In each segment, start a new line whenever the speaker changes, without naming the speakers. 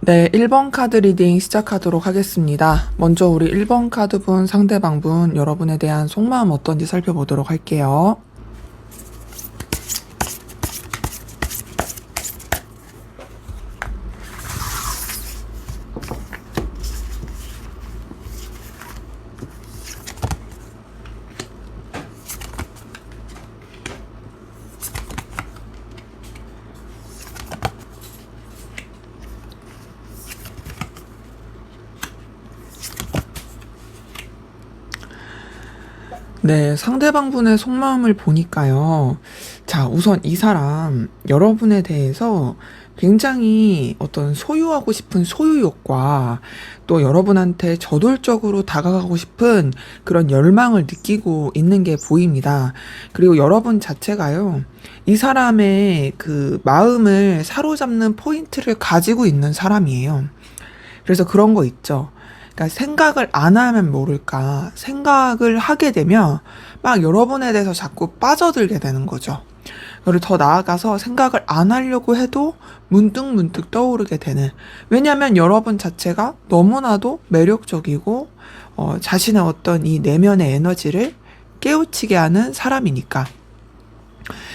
네, 1번 카드 리딩 시작하도록 하겠습니다. 먼저 우리 1번 카드분, 상대방분, 여러분에 대한 속마음 어떤지 살펴보도록 할게요. 네, 상대방분의 속마음을 보니까요. 자, 우선 이 사람, 여러분에 대해서 굉장히 어떤 소유하고 싶은 소유욕과 또 여러분한테 저돌적으로 다가가고 싶은 그런 열망을 느끼고 있는 게 보입니다. 그리고 여러분 자체가요. 이 사람의 그 마음을 사로잡는 포인트를 가지고 있는 사람이에요. 그래서 그런 거 있죠. 그러니까 생각을 안 하면 모를까 생각을 하게 되면 막 여러분에 대해서 자꾸 빠져들게 되는 거죠. 그리고 더 나아가서 생각을 안 하려고 해도 문득문득 떠오르게 되는, 왜냐하면 여러분 자체가 너무나도 매력적이고 자신의 어떤 이 내면의 에너지를 깨우치게 하는 사람이니까.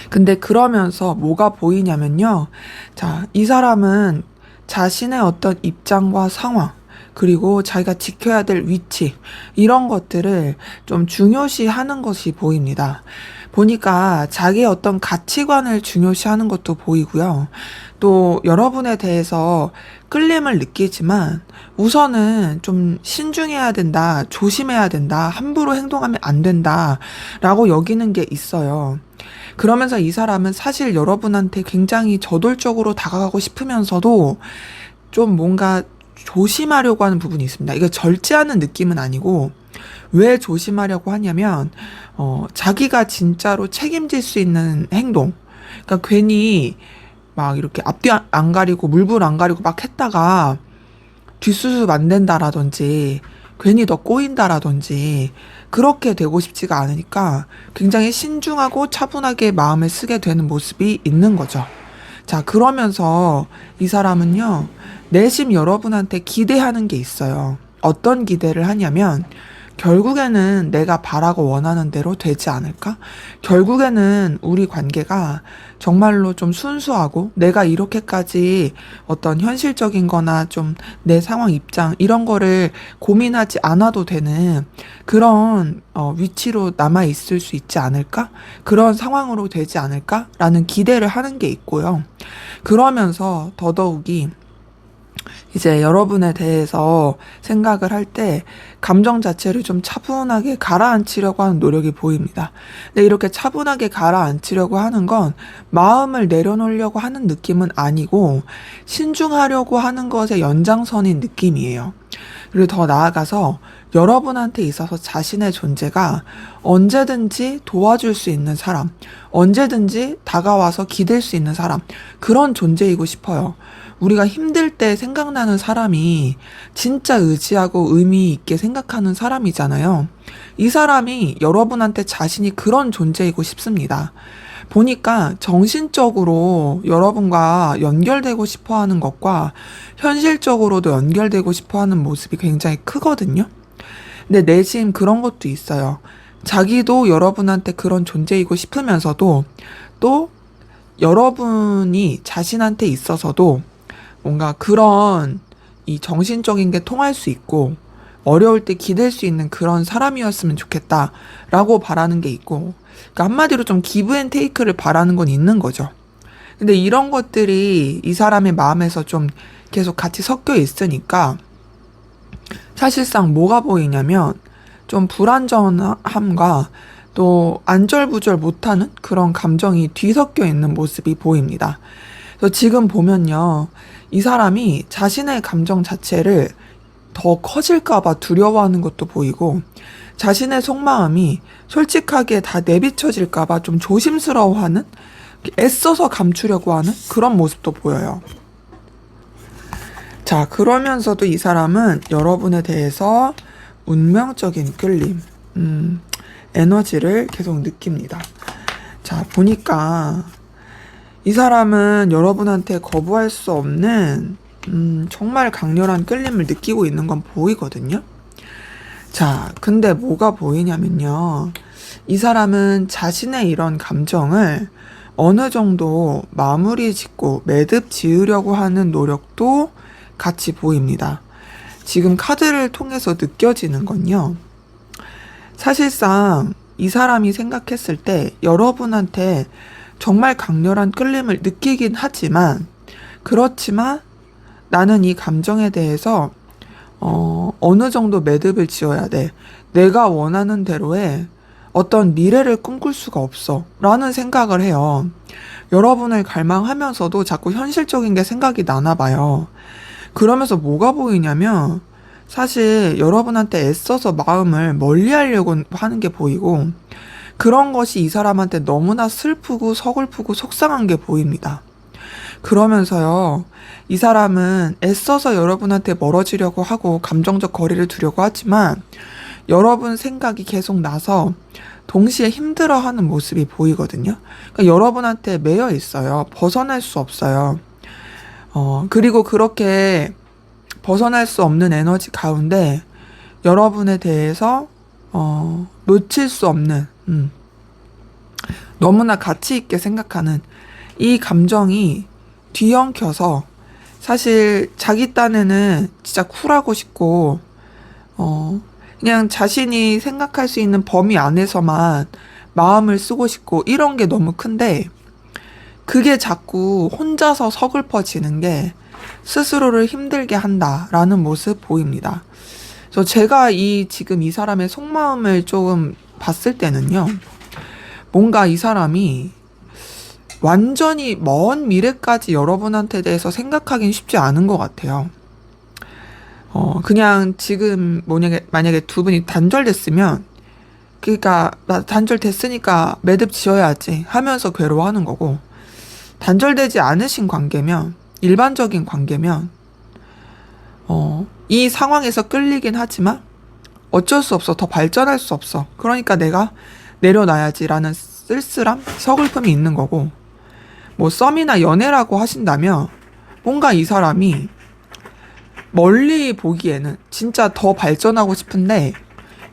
근데 그러면서 뭐가 보이냐면요. 자, 이 사람은 자신의 어떤 입장과 상황, 그리고 자기가 지켜야 될 위치, 이런 것들을 좀 중요시 하는 것이 보입니다. 보니까 자기의 어떤 가치관을 중요시 하는 것도 보이고요. 또 여러분에 대해서 끌림을 느끼지만 우선은 좀 신중해야 된다, 조심해야 된다, 함부로 행동하면 안 된다 라고 여기는 게 있어요. 그러면서 이 사람은 사실 여러분한테 굉장히 저돌적으로 다가가고 싶으면서도 좀 뭔가 조심하려고 하는 부분이 있습니다. 이거 절제하는 느낌은 아니고, 왜 조심하려고 하냐면 자기가 진짜로 책임질 수 있는 행동, 그러니까 괜히 막 이렇게 앞뒤 안 가리고 물불 안 가리고 막 했다가 뒷수습 안 된다라든지 괜히 더 꼬인다라든지 그렇게 되고 싶지가 않으니까 굉장히 신중하고 차분하게 마음을 쓰게 되는 모습이 있는 거죠. 자, 그러면서 이 사람은요, 내심 여러분한테 기대하는 게 있어요. 어떤 기대를 하냐면, 결국에는 내가 바라고 원하는 대로 되지 않을까? 결국에는 우리 관계가 정말로 좀 순수하고 내가 이렇게까지 어떤 현실적인 거나 좀 내 상황 입장 이런 거를 고민하지 않아도 되는 그런 위치로 남아 있을 수 있지 않을까? 그런 상황으로 되지 않을까? 라는 기대를 하는 게 있고요. 그러면서 더더욱이 이제 여러분에 대해서 생각을 할 때 감정 자체를 좀 차분하게 가라앉히려고 하는 노력이 보입니다. 근데 이렇게 차분하게 가라앉히려고 하는 건 마음을 내려놓으려고 하는 느낌은 아니고 신중하려고 하는 것의 연장선인 느낌이에요. 그리고 더 나아가서 여러분한테 있어서 자신의 존재가 언제든지 도와줄 수 있는 사람, 언제든지 다가와서 기댈 수 있는 사람, 그런 존재이고 싶어요. 우리가 힘들 때 생각나는 사람이 진짜 의지하고 의미 있게 생각하는 사람이잖아요. 이 사람이 여러분한테 자신이 그런 존재이고 싶습니다. 보니까 정신적으로 여러분과 연결되고 싶어 하는 것과 현실적으로도 연결되고 싶어 하는 모습이 굉장히 크거든요. 근데 내심 그런 것도 있어요. 자기도 여러분한테 그런 존재이고 싶으면서도 또 여러분이 자신한테 있어서도 뭔가 그런 이 정신적인 게 통할 수 있고 어려울 때 기댈 수 있는 그런 사람이었으면 좋겠다라고 바라는 게 있고, 그러니까 한마디로 좀 기브 앤 테이크를 바라는 건 있는 거죠. 근데 이런 것들이 이 사람의 마음에서 좀 계속 같이 섞여 있으니까 사실상 뭐가 보이냐면 좀 불안정함과 또 안절부절 못하는 그런 감정이 뒤섞여 있는 모습이 보입니다. 그래서 지금 보면요, 이 사람이 자신의 감정 자체를 더 커질까봐 두려워하는 것도 보이고, 자신의 속마음이 솔직하게 다 내비쳐질까봐 좀 조심스러워하는, 애써서 감추려고 하는 그런 모습도 보여요. 자, 그러면서도 이 사람은 여러분에 대해서 운명적인 끌림, 에너지를 계속 느낍니다. 자, 보니까 이 사람은 여러분한테 거부할 수 없는 정말 강렬한 끌림을 느끼고 있는 건 보이거든요. 자, 근데 뭐가 보이냐면요, 이 사람은 자신의 이런 감정을 어느 정도 마무리 짓고 매듭 지으려고 하는 노력도 같이 보입니다. 지금 카드를 통해서 느껴지는 건요, 사실상 이 사람이 생각했을 때 여러분한테 정말 강렬한 끌림을 느끼긴 하지만, 그렇지만 나는 이 감정에 대해서 어느 정도 매듭을 지어야 돼. 내가 원하는 대로의 어떤 미래를 꿈꿀 수가 없어. 라는 생각을 해요. 여러분을 갈망하면서도 자꾸 현실적인 게 생각이 나나 봐요. 그러면서 뭐가 보이냐면, 사실 여러분한테 애써서 마음을 멀리 하려고 하는 게 보이고, 그런 것이 이 사람한테 너무나 슬프고 서글프고 속상한 게 보입니다. 그러면서요, 이 사람은 애써서 여러분한테 멀어지려고 하고 감정적 거리를 두려고 하지만 여러분 생각이 계속 나서 동시에 힘들어하는 모습이 보이거든요. 그러니까 여러분한테 매여 있어요. 벗어날 수 없어요. 그리고 그렇게 벗어날 수 없는 에너지 가운데 여러분에 대해서 놓칠 수 없는, 너무나 가치 있게 생각하는 이 감정이 뒤엉켜서, 사실 자기 딴에는 진짜 쿨하고 싶고 그냥 자신이 생각할 수 있는 범위 안에서만 마음을 쓰고 싶고 이런 게 너무 큰데, 그게 자꾸 혼자서 서글퍼지는 게 스스로를 힘들게 한다라는 모습 보입니다. 그래서 제가 지금 이 사람의 속마음을 조금 봤을 때는요, 뭔가 이 사람이 완전히 먼 미래까지 여러분한테 대해서 생각하긴 쉽지 않은 것 같아요. 그냥 지금 만약에 두 분이 단절됐으면, 그러니까 나 단절됐으니까 매듭 지어야지 하면서 괴로워하는 거고, 단절되지 않으신 관계면, 일반적인 관계면, 이 상황에서 끌리긴 하지만 어쩔 수 없어. 더 발전할 수 없어. 그러니까 내가 내려놔야지라는 쓸쓸함, 서글픔이 있는 거고, 뭐 썸이나 연애라고 하신다면 뭔가 이 사람이 멀리 보기에는 진짜 더 발전하고 싶은데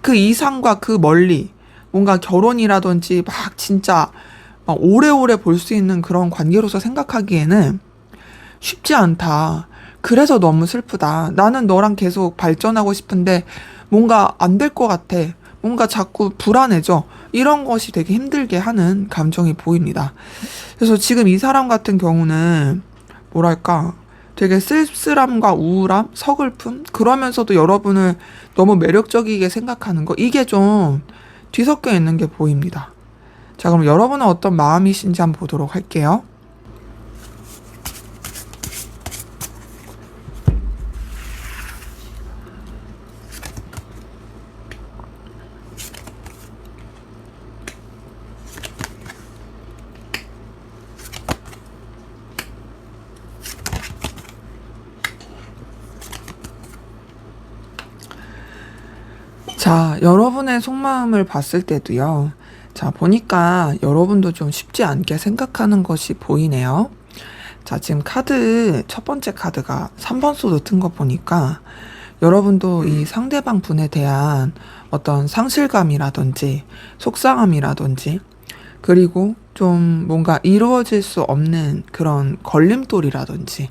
그 이상과 그 멀리 뭔가 결혼이라든지 막 진짜 막 오래오래 볼 수 있는 그런 관계로서 생각하기에는 쉽지 않다. 그래서 너무 슬프다. 나는 너랑 계속 발전하고 싶은데 뭔가 안 될 것 같아. 뭔가 자꾸 불안해져. 이런 것이 되게 힘들게 하는 감정이 보입니다. 그래서 지금 이 사람 같은 경우는 뭐랄까 되게 쓸쓸함과 우울함, 서글픔 그러면서도 여러분을 너무 매력적이게 생각하는 거 이게 좀 뒤섞여 있는 게 보입니다. 자, 그럼 여러분은 어떤 마음이신지 한번 보도록 할게요. 자, 여러분의 속마음을 봤을 때도요. 자, 보니까 여러분도 좀 쉽지 않게 생각하는 것이 보이네요. 자, 지금 첫 번째 카드가 3번 소드 튼 거 보니까 여러분도 이 상대방 분에 대한 어떤 상실감이라든지 속상함이라든지 그리고 좀 뭔가 이루어질 수 없는 그런 걸림돌이라든지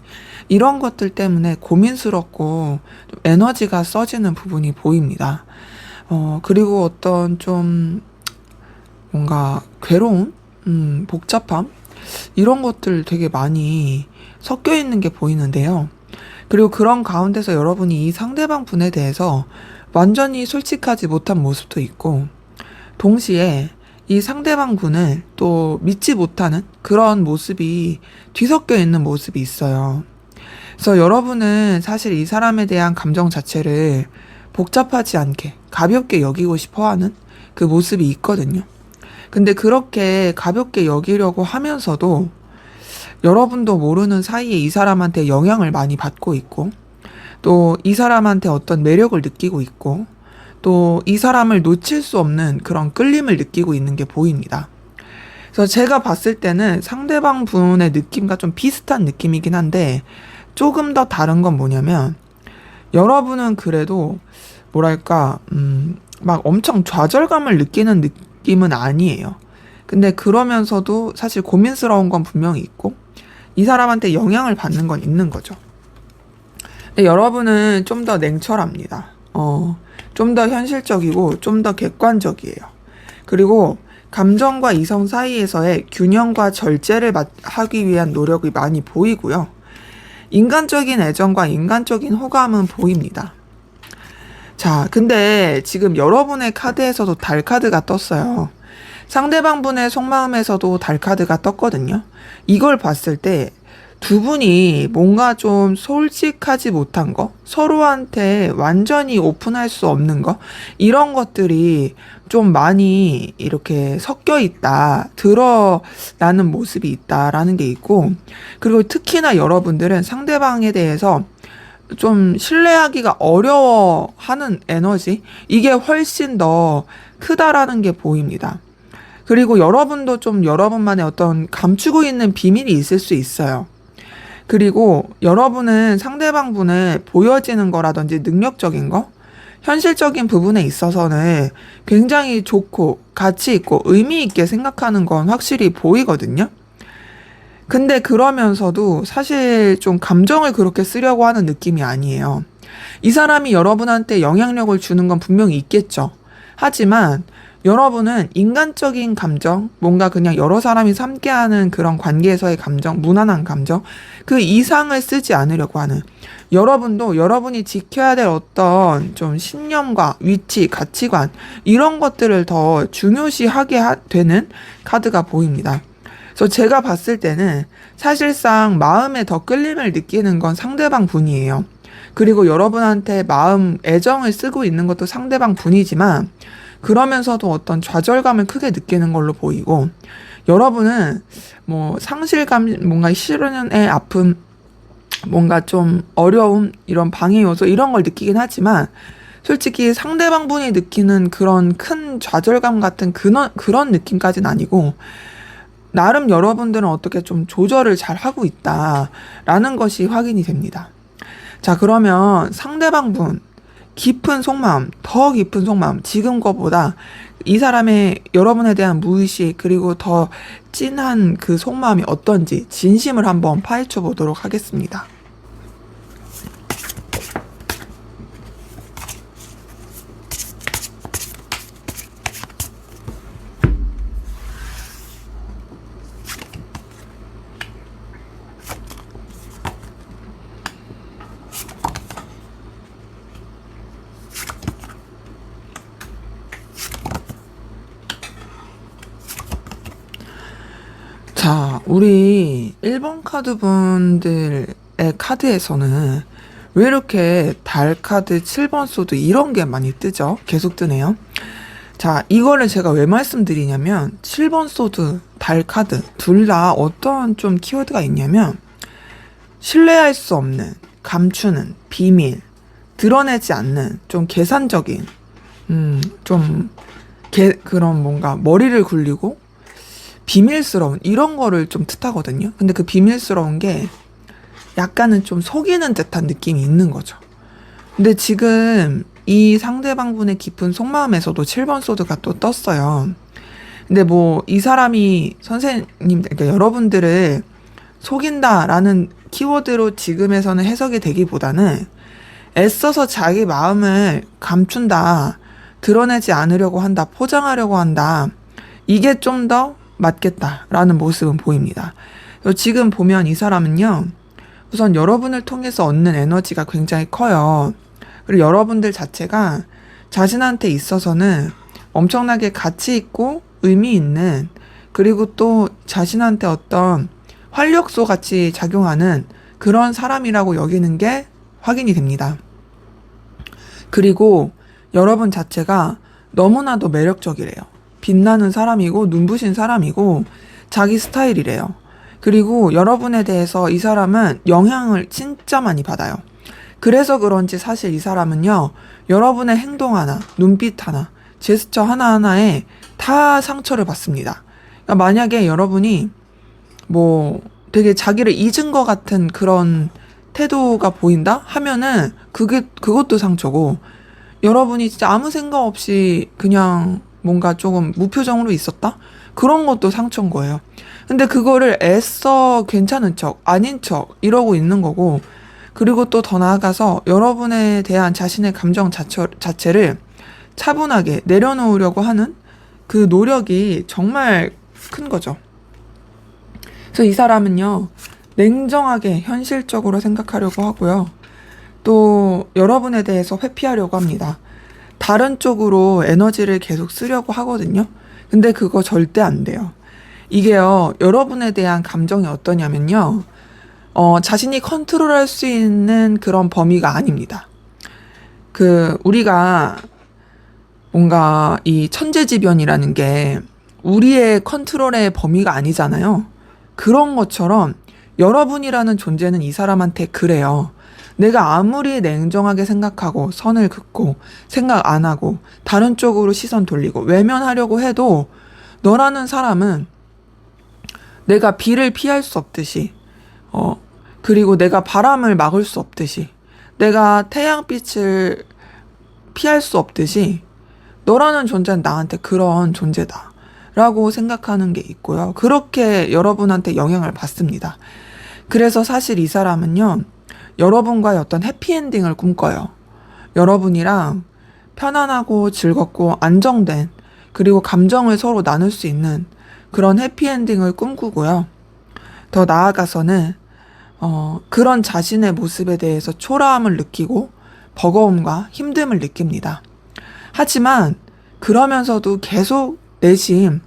이런 것들 때문에 고민스럽고 좀 에너지가 써지는 부분이 보입니다. 그리고 어떤 좀 뭔가 괴로움, 복잡함, 이런 것들 되게 많이 섞여 있는 게 보이는데요. 그리고 그런 가운데서 여러분이 이 상대방 분에 대해서 완전히 솔직하지 못한 모습도 있고, 동시에 이 상대방 분을 또 믿지 못하는 그런 모습이 뒤섞여 있는 모습이 있어요. 그래서 여러분은 사실 이 사람에 대한 감정 자체를 복잡하지 않게 가볍게 여기고 싶어 하는 그 모습이 있거든요. 근데 그렇게 가볍게 여기려고 하면서도 여러분도 모르는 사이에 이 사람한테 영향을 많이 받고 있고 또 이 사람한테 어떤 매력을 느끼고 있고 또 이 사람을 놓칠 수 없는 그런 끌림을 느끼고 있는 게 보입니다. 그래서 제가 봤을 때는 상대방 분의 느낌과 좀 비슷한 느낌이긴 한데 조금 더 다른 건 뭐냐면 여러분은 그래도 뭐랄까 막 엄청 좌절감을 느끼는 느낌은 아니에요. 근데 그러면서도 사실 고민스러운 건 분명히 있고 이 사람한테 영향을 받는 건 있는 거죠. 근데 여러분은 좀 더 냉철합니다. 좀 더 현실적이고 좀 더 객관적이에요. 그리고 감정과 이성 사이에서의 균형과 절제를 하기 위한 노력이 많이 보이고요. 인간적인 애정과 인간적인 호감은 보입니다. 자, 근데 지금 여러분의 카드에서도 달 카드가 떴어요. 상대방 분의 속마음에서도 달 카드가 떴거든요. 이걸 봤을 때 두 분이 뭔가 좀 솔직하지 못한 거, 서로한테 완전히 오픈할 수 없는 거, 이런 것들이 좀 많이 이렇게 섞여 있다, 드러나는 모습이 있다라는 게 있고, 그리고 특히나 여러분들은 상대방에 대해서 좀 신뢰하기가 어려워하는 에너지, 이게 훨씬 더 크다라는 게 보입니다. 그리고 여러분도 좀 여러분만의 어떤 감추고 있는 비밀이 있을 수 있어요. 그리고 여러분은 상대방 분의 보여지는 거라든지 능력적인 거, 현실적인 부분에 있어서는 굉장히 좋고 가치 있고 의미 있게 생각하는 건 확실히 보이거든요. 근데 그러면서도 사실 좀 감정을 그렇게 쓰려고 하는 느낌이 아니에요. 이 사람이 여러분한테 영향력을 주는 건 분명히 있겠죠. 하지만 여러분은 인간적인 감정, 뭔가 그냥 여러 사람이 함께하는 그런 관계에서의 감정, 무난한 감정, 그 이상을 쓰지 않으려고 하는, 여러분도 여러분이 지켜야 될 어떤 좀 신념과 위치, 가치관, 이런 것들을 더 중요시하게 되는 카드가 보입니다. 그래서 제가 봤을 때는 사실상 마음에 더 끌림을 느끼는 건 상대방 분이에요. 그리고 여러분한테 애정을 쓰고 있는 것도 상대방 분이지만 그러면서도 어떤 좌절감을 크게 느끼는 걸로 보이고 여러분은 뭐 상실감, 뭔가 실현의 아픔, 뭔가 좀 어려움, 이런 방해 요소 이런 걸 느끼긴 하지만 솔직히 상대방분이 느끼는 그런 큰 좌절감 같은 그런 느낌까지는 아니고 나름 여러분들은 어떻게 좀 조절을 잘 하고 있다라는 것이 확인이 됩니다. 자, 그러면 상대방분 깊은 속마음, 더 깊은 속마음, 지금 거보다 이 사람의 여러분에 대한 무의식 그리고 더 찐한 그 속마음이 어떤지 진심을 한번 파헤쳐 보도록 하겠습니다. 자, 우리 1번 카드 분들의 카드에서는 왜 이렇게 달 카드, 7번 소드 이런 게 많이 뜨죠? 계속 뜨네요. 자, 이거를 제가 왜 말씀드리냐면 7번 소드, 달 카드 둘 다 어떤 좀 키워드가 있냐면 신뢰할 수 없는, 감추는, 비밀, 드러내지 않는 좀 계산적인 좀 그런 뭔가 머리를 굴리고 비밀스러운 이런 거를 좀 뜻하거든요. 근데 그 비밀스러운 게 약간은 좀 속이는 듯한 느낌이 있는 거죠. 근데 지금 이 상대방분의 깊은 속마음에서도 7번 소드가 또 떴어요. 근데 뭐 이 사람이 선생님, 그러니까 여러분들을 속인다라는 키워드로 지금에서는 해석이 되기보다는 애써서 자기 마음을 감춘다, 드러내지 않으려고 한다, 포장하려고 한다. 이게 좀 더 맞겠다라는 모습은 보입니다. 지금 보면 이 사람은요, 우선 여러분을 통해서 얻는 에너지가 굉장히 커요. 그리고 여러분들 자체가 자신한테 있어서는 엄청나게 가치 있고 의미 있는, 그리고 또 자신한테 어떤 활력소 같이 작용하는 그런 사람이라고 여기는 게 확인이 됩니다. 그리고 여러분 자체가 너무나도 매력적이래요. 빛나는 사람이고 눈부신 사람이고 자기 스타일이래요. 그리고 여러분에 대해서 이 사람은 영향을 진짜 많이 받아요. 그래서 그런지 사실 이 사람은요, 여러분의 행동 하나, 눈빛 하나, 제스처 하나하나에 다 상처를 받습니다. 그러니까 만약에 여러분이 뭐 되게 자기를 잊은 것 같은 그런 태도가 보인다 하면은 그것도 상처고, 여러분이 진짜 아무 생각 없이 그냥 뭔가 조금 무표정으로 있었다? 그런 것도 상처인 거예요. 근데 그거를 애써 괜찮은 척, 아닌 척 이러고 있는 거고, 그리고 또 더 나아가서 여러분에 대한 자신의 감정 자체를 차분하게 내려놓으려고 하는 그 노력이 정말 큰 거죠. 그래서 이 사람은요, 냉정하게 현실적으로 생각하려고 하고요. 또 여러분에 대해서 회피하려고 합니다. 다른 쪽으로 에너지를 계속 쓰려고 하거든요. 근데 그거 절대 안 돼요. 이게요, 여러분에 대한 감정이 어떠냐면요, 자신이 컨트롤할 수 있는 그런 범위가 아닙니다. 우리가 뭔가 이 천재지변이라는 게 우리의 컨트롤의 범위가 아니잖아요. 그런 것처럼 여러분이라는 존재는 이 사람한테 그래요. 내가 아무리 냉정하게 생각하고 선을 긋고 생각 안 하고 다른 쪽으로 시선 돌리고 외면하려고 해도 너라는 사람은 내가 비를 피할 수 없듯이, 그리고 내가 바람을 막을 수 없듯이, 내가 태양빛을 피할 수 없듯이 너라는 존재는 나한테 그런 존재다 라고 생각하는 게 있고요. 그렇게 여러분한테 영향을 받습니다. 그래서 사실 이 사람은요, 여러분과의 어떤 해피엔딩을 꿈꿔요. 여러분이랑 편안하고 즐겁고 안정된, 그리고 감정을 서로 나눌 수 있는 그런 해피엔딩을 꿈꾸고요. 더 나아가서는 그런 자신의 모습에 대해서 초라함을 느끼고 버거움과 힘듦을 느낍니다. 하지만 그러면서도 계속 내심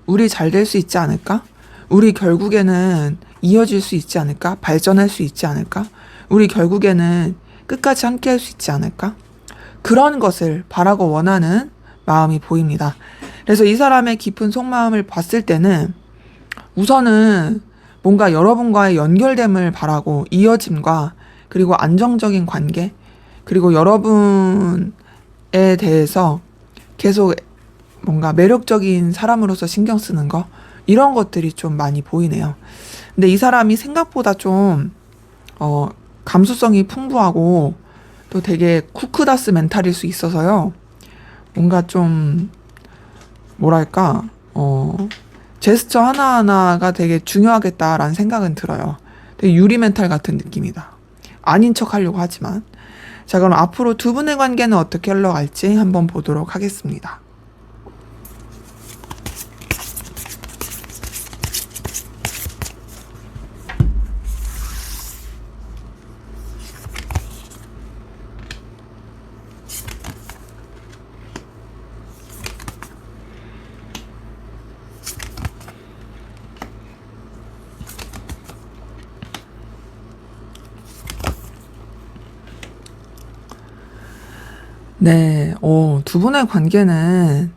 우리 잘 될 수 있지 않을까? 우리 결국에는 이어질 수 있지 않을까? 발전할 수 있지 않을까? 우리 결국에는 끝까지 함께 할 수 있지 않을까? 그런 것을 바라고 원하는 마음이 보입니다. 그래서 이 사람의 깊은 속마음을 봤을 때는 우선은 뭔가 여러분과의 연결됨을 바라고 이어짐과 그리고 안정적인 관계 그리고 여러분에 대해서 계속 뭔가 매력적인 사람으로서 신경 쓰는 거 이런 것들이 좀 많이 보이네요. 근데 이 사람이 생각보다 좀 감수성이 풍부하고 또 되게 쿠크다스 멘탈일 수 있어서요. 뭔가 좀 뭐랄까 제스처 하나하나가 되게 중요하겠다라는 생각은 들어요. 되게 유리 멘탈 같은 느낌이다. 아닌 척 하려고 하지만. 자, 그럼 앞으로 두 분의 관계는 어떻게 흘러갈지 한번 보도록 하겠습니다. 네, 두 분의 관계는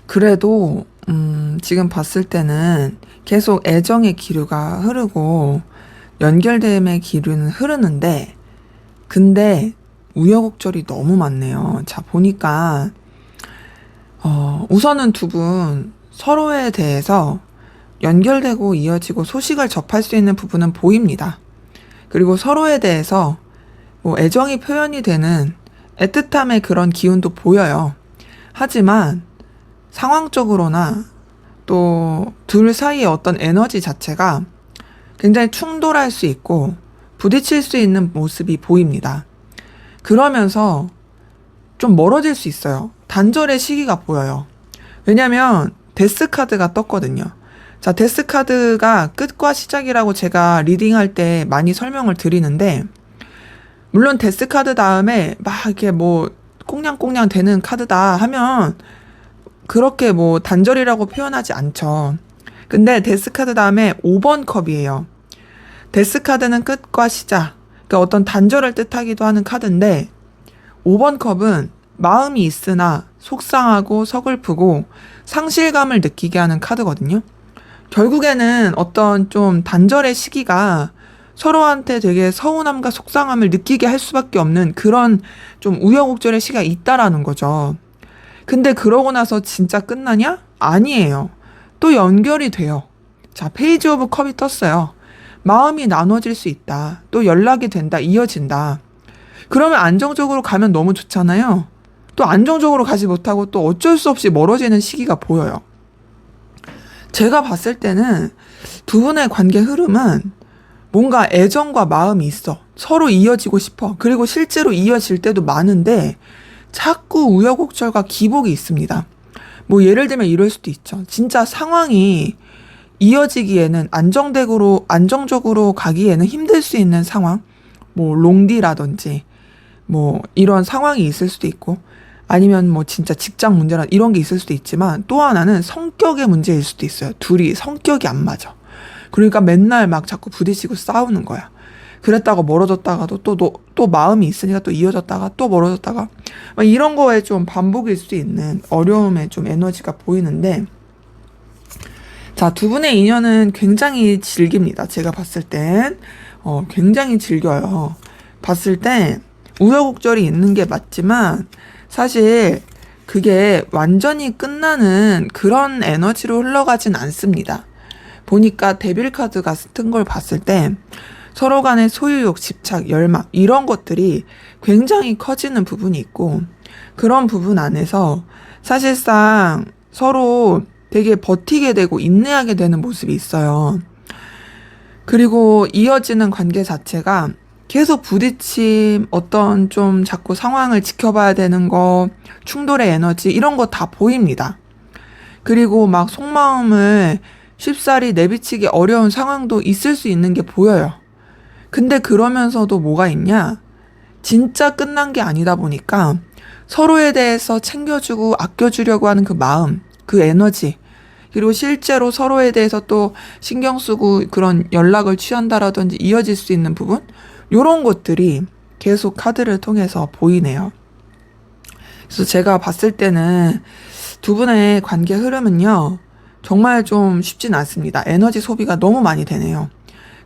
그래도, 지금 봤을 때는 계속 애정의 기류가 흐르고 연결됨의 기류는 흐르는데, 근데 우여곡절이 너무 많네요. 자, 보니까, 우선은 두 분 서로에 대해서 연결되고 이어지고 소식을 접할 수 있는 부분은 보입니다. 그리고 서로에 대해서 뭐 애정이 표현이 되는 애틋함의 그런 기운도 보여요. 하지만 상황적으로나 또 둘 사이의 어떤 에너지 자체가 굉장히 충돌할 수 있고 부딪힐 수 있는 모습이 보입니다. 그러면서 좀 멀어질 수 있어요. 단절의 시기가 보여요. 왜냐면 데스 카드가 떴거든요. 자, 데스 카드가 끝과 시작이라고 제가 리딩할 때 많이 설명을 드리는데 물론 데스 카드 다음에 막 이렇게 뭐 꽁냥꽁냥 되는 카드다 하면 그렇게 뭐 단절이라고 표현하지 않죠. 근데 데스 카드 다음에 5번 컵이에요. 데스 카드는 끝과 시작, 그러니까 어떤 단절을 뜻하기도 하는 카드인데 5번 컵은 마음이 있으나 속상하고 서글프고 상실감을 느끼게 하는 카드거든요. 결국에는 어떤 좀 단절의 시기가 서로한테 되게 서운함과 속상함을 느끼게 할 수밖에 없는 그런 좀 우여곡절의 시기가 있다라는 거죠. 근데 그러고 나서 진짜 끝나냐? 아니에요. 또 연결이 돼요. 자, 페이지 오브 컵이 떴어요. 마음이 나눠질 수 있다. 또 연락이 된다. 이어진다. 그러면 안정적으로 가면 너무 좋잖아요. 또 안정적으로 가지 못하고 또 어쩔 수 없이 멀어지는 시기가 보여요. 제가 봤을 때는 두 분의 관계 흐름은 뭔가 애정과 마음이 있어. 서로 이어지고 싶어. 그리고 실제로 이어질 때도 많은데 자꾸 우여곡절과 기복이 있습니다. 뭐 예를 들면 이럴 수도 있죠. 진짜 상황이 이어지기에는 안정적으로 가기에는 힘들 수 있는 상황. 뭐 롱디라든지 뭐 이런 상황이 있을 수도 있고 아니면 뭐 진짜 직장 문제나 이런 게 있을 수도 있지만 또 하나는 성격의 문제일 수도 있어요. 둘이 성격이 안 맞아. 그러니까 맨날 막 자꾸 부딪히고 싸우는 거야. 그랬다가 멀어졌다가도 또 마음이 있으니까 또 이어졌다가 또 멀어졌다가 막 이런 거에 좀 반복일 수 있는 어려움의 좀 에너지가 보이는데 자, 두 분의 인연은 굉장히 질깁니다. 제가 봤을 땐 굉장히 질겨요. 봤을 때 우여곡절이 있는 게 맞지만 사실 그게 완전히 끝나는 그런 에너지로 흘러가진 않습니다. 보니까 데빌 카드가 뜬 걸 봤을 때 서로 간의 소유욕, 집착, 열망 이런 것들이 굉장히 커지는 부분이 있고 그런 부분 안에서 사실상 서로 되게 버티게 되고 인내하게 되는 모습이 있어요. 그리고 이어지는 관계 자체가 계속 부딪힘, 어떤 좀 자꾸 상황을 지켜봐야 되는 거, 충돌의 에너지 이런 거 다 보입니다. 그리고 막 속마음을 쉽사리 내비치기 어려운 상황도 있을 수 있는 게 보여요. 근데 그러면서도 뭐가 있냐? 진짜 끝난 게 아니다 보니까 서로에 대해서 챙겨주고 아껴주려고 하는 그 마음, 그 에너지, 그리고 실제로 서로에 대해서 또 신경 쓰고 그런 연락을 취한다라든지 이어질 수 있는 부분? 요런 것들이 계속 카드를 통해서 보이네요. 그래서 제가 봤을 때는 두 분의 관계 흐름은요, 정말 좀 쉽진 않습니다. 에너지 소비가 너무 많이 되네요.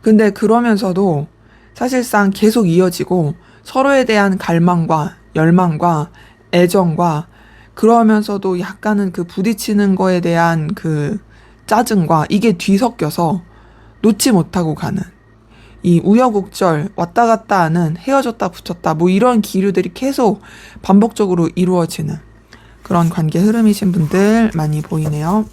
근데 그러면서도 사실상 계속 이어지고 서로에 대한 갈망과 열망과 애정과 그러면서도 약간은 그 부딪히는 거에 대한 그 짜증과 이게 뒤섞여서 놓지 못하고 가는 이 우여곡절 왔다 갔다 하는 헤어졌다 붙였다 뭐 이런 기류들이 계속 반복적으로 이루어지는 그런 관계 흐름이신 분들 많이 보이네요.